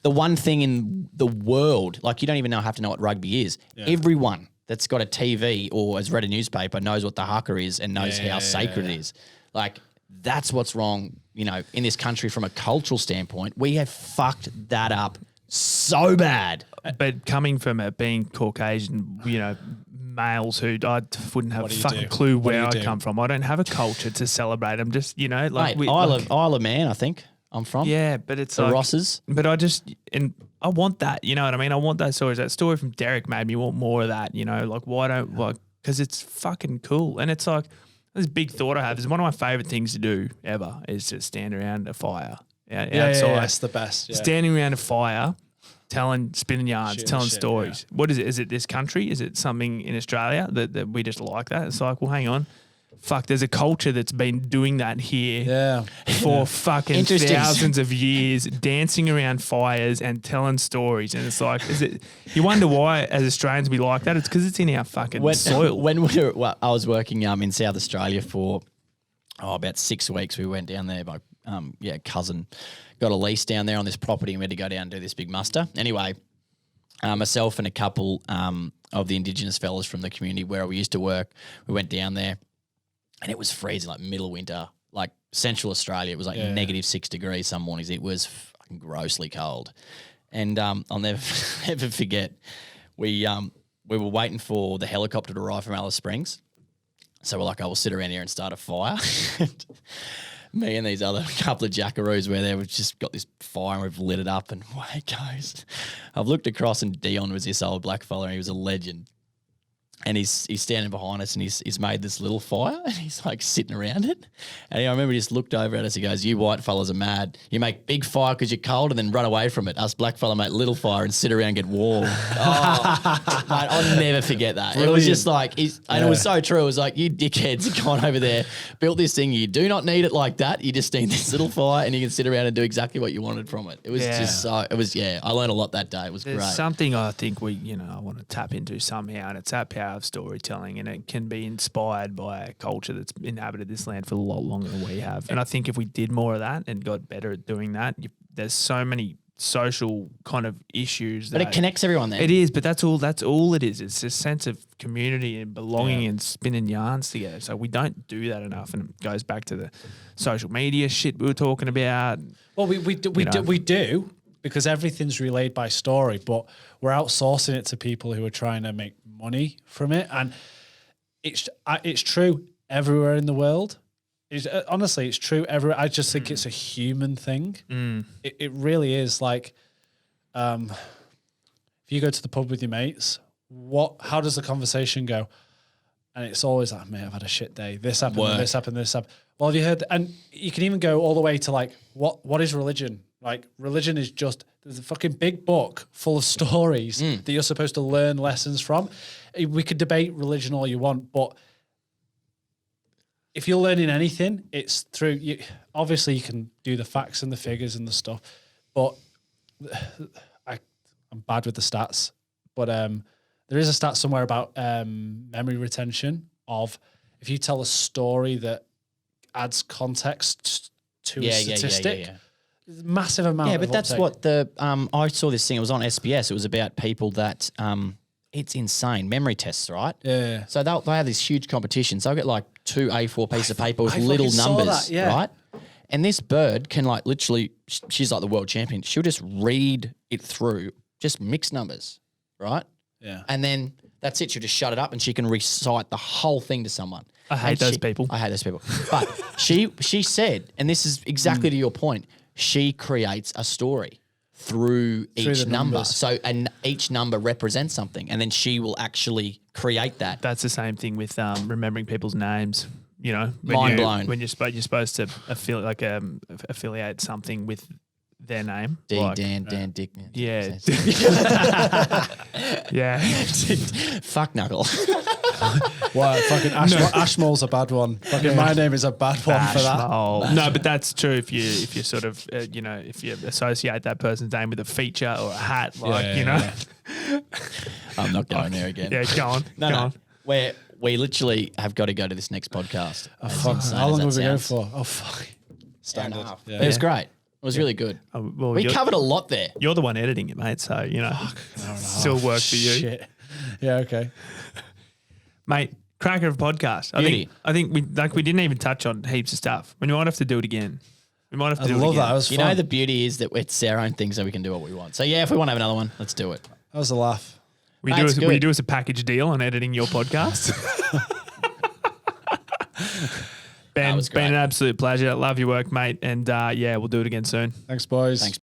[SPEAKER 2] The one thing in the world, like you don't even have to know what rugby is. Yeah. Everyone that's got a TV or has read a newspaper knows what the haka is and knows how sacred it is. Like that's what's wrong, you know, in this country from a cultural standpoint. We have fucked that up so bad.
[SPEAKER 3] But coming from being Caucasian, you know, males who I wouldn't have a fucking clue where I come from. I don't have a culture to celebrate. I'm just, you know, like
[SPEAKER 2] Isle of Man, I think I'm from.
[SPEAKER 3] Yeah, but it's
[SPEAKER 2] the
[SPEAKER 3] like,
[SPEAKER 2] Rosses.
[SPEAKER 3] But I just, and I want that. You know what I mean? I want those stories. That story from Derek made me want more of that. You know, like why don't like because it's fucking cool. And it's like this big thought I have is one of my favorite things to do ever is to stand around a fire outside.
[SPEAKER 1] Yeah, it's the best. Yeah.
[SPEAKER 3] Standing around a fire, spinning yarns,
[SPEAKER 1] Shooting
[SPEAKER 3] telling
[SPEAKER 1] shit,
[SPEAKER 3] stories.
[SPEAKER 1] yeah.
[SPEAKER 3] What is it? Is it this country? Is it something in Australia that we just like that? It's like, well, hang on. Fuck, there's a culture that's been doing that here for fucking thousands of years, dancing around fires and telling stories. And it's like, you wonder why as Australians we like that? It's because it's in our fucking soil.
[SPEAKER 2] When I was working in South Australia for about 6 weeks, we went down there. My cousin got a lease down there on this property and we had to go down and do this big muster. Anyway, myself and a couple of the Indigenous fellas from the community where we used to work, we went down there. And it was freezing, like middle of winter, like Central Australia. It was like negative 6 degrees some mornings. It was fucking grossly cold. And I'll never forget, we were waiting for the helicopter to arrive from Alice Springs. So we're like, we'll sit around here and start a fire. Me and these other couple of jackaroos where we've just got this fire and we've lit it up and away it goes. I've looked across and Dion was this old black fella and he was a legend. And he's standing behind us and he's made this little fire and he's like sitting around it. And I remember he just looked over at us. He goes, "You white fellas are mad. You make big fire because you're cold and then run away from it. Us black fella make little fire and sit around and get warm." Oh, mate, I'll never forget that. Brilliant. It was just like, it was so true. It was like, you dickheads have gone over there, built this thing. You do not need it like that. You just need this little fire and you can sit around and do exactly what you wanted from it. It was just so, I learned a lot that day. It was great.
[SPEAKER 3] There's something I think I want to tap into somehow, and it's that power of storytelling, and it can be inspired by a culture that's inhabited this land for a lot longer than we have. And I think if we did more of that and got better at doing that, there's so many social kind of issues.
[SPEAKER 2] But it connects everyone there.
[SPEAKER 3] It is, but that's all it is. It's a sense of community and belonging and spinning yarns together. So we don't do that enough, and it goes back to the social media shit we were talking about.
[SPEAKER 1] Well, we do because everything's relayed by story, but we're outsourcing it to people who are trying to make money from it. And it's true everywhere in the world. Honestly, it's true everywhere. I just think it's a human thing. It really is. Like, if you go to the pub with your mates, how does the conversation go? And it's always like, mate, I've had a shit day. This happened, this happened, this happened. Well, have you heard? And you can even go all the way to like, what is religion? Like, religion is just, there's a fucking big book full of stories that you're supposed to learn lessons from. We could debate religion all you want, but if you're learning anything, it's through you. Obviously, you can do the facts and the figures and the stuff, but I'm bad with the stats. But there is a stat somewhere about memory retention of if you tell a story that adds context to a statistic. Massive amount.
[SPEAKER 2] Yeah, but that's what I saw this thing. It was on SBS. It was about people that it's insane memory tests, right?
[SPEAKER 1] Yeah.
[SPEAKER 2] So they have these huge competitions. They'll get like 2 A4 pieces of paper with little numbers, right? And this bird can like literally, she's like the world champion. She'll just read it through, just mixed numbers, right?
[SPEAKER 1] Yeah.
[SPEAKER 2] And then that's it. She'll just shut it up and she can recite the whole thing to someone.
[SPEAKER 3] I hate those people.
[SPEAKER 2] But she said, and this is exactly to your point, she creates a story through each number. So and each number represents something, and then she will actually create that.
[SPEAKER 3] That's the same thing with remembering people's names. You know,
[SPEAKER 2] Mind blown.
[SPEAKER 3] When you're supposed to affiliate something with their name.
[SPEAKER 2] Dan, Dick.
[SPEAKER 3] Yeah. Yeah.
[SPEAKER 2] Fuck knuckle.
[SPEAKER 1] Wow, fucking Ashmole's a bad one. Fucking my name is a bad one for that.
[SPEAKER 3] No, but that's true if you sort of if you associate that person's name with a feature or a hat,
[SPEAKER 2] I'm not going there again.
[SPEAKER 3] Yeah, go on. Go on.
[SPEAKER 2] We literally have got to go to this next podcast.
[SPEAKER 1] How long have we been going for? Oh fuck.
[SPEAKER 2] Standard. It was great. It was really good.
[SPEAKER 3] Well,
[SPEAKER 2] we covered a lot there.
[SPEAKER 3] You're the one editing it, mate. So still work for you.
[SPEAKER 1] Shit. Yeah. Okay.
[SPEAKER 3] Mate, cracker of podcast. I think we didn't even touch on heaps of stuff. We might have to do it again. We might have to do it again.
[SPEAKER 1] That. It was fun.
[SPEAKER 2] The beauty is that it's our own thing, so we can do what we want. So yeah, if we want to have another one, let's do it.
[SPEAKER 1] That was a laugh.
[SPEAKER 3] Will you do us a package deal on editing your podcast? Ben, it's been an absolute pleasure. Love your work, mate. And we'll do it again soon.
[SPEAKER 1] Thanks, boys.
[SPEAKER 2] Thanks.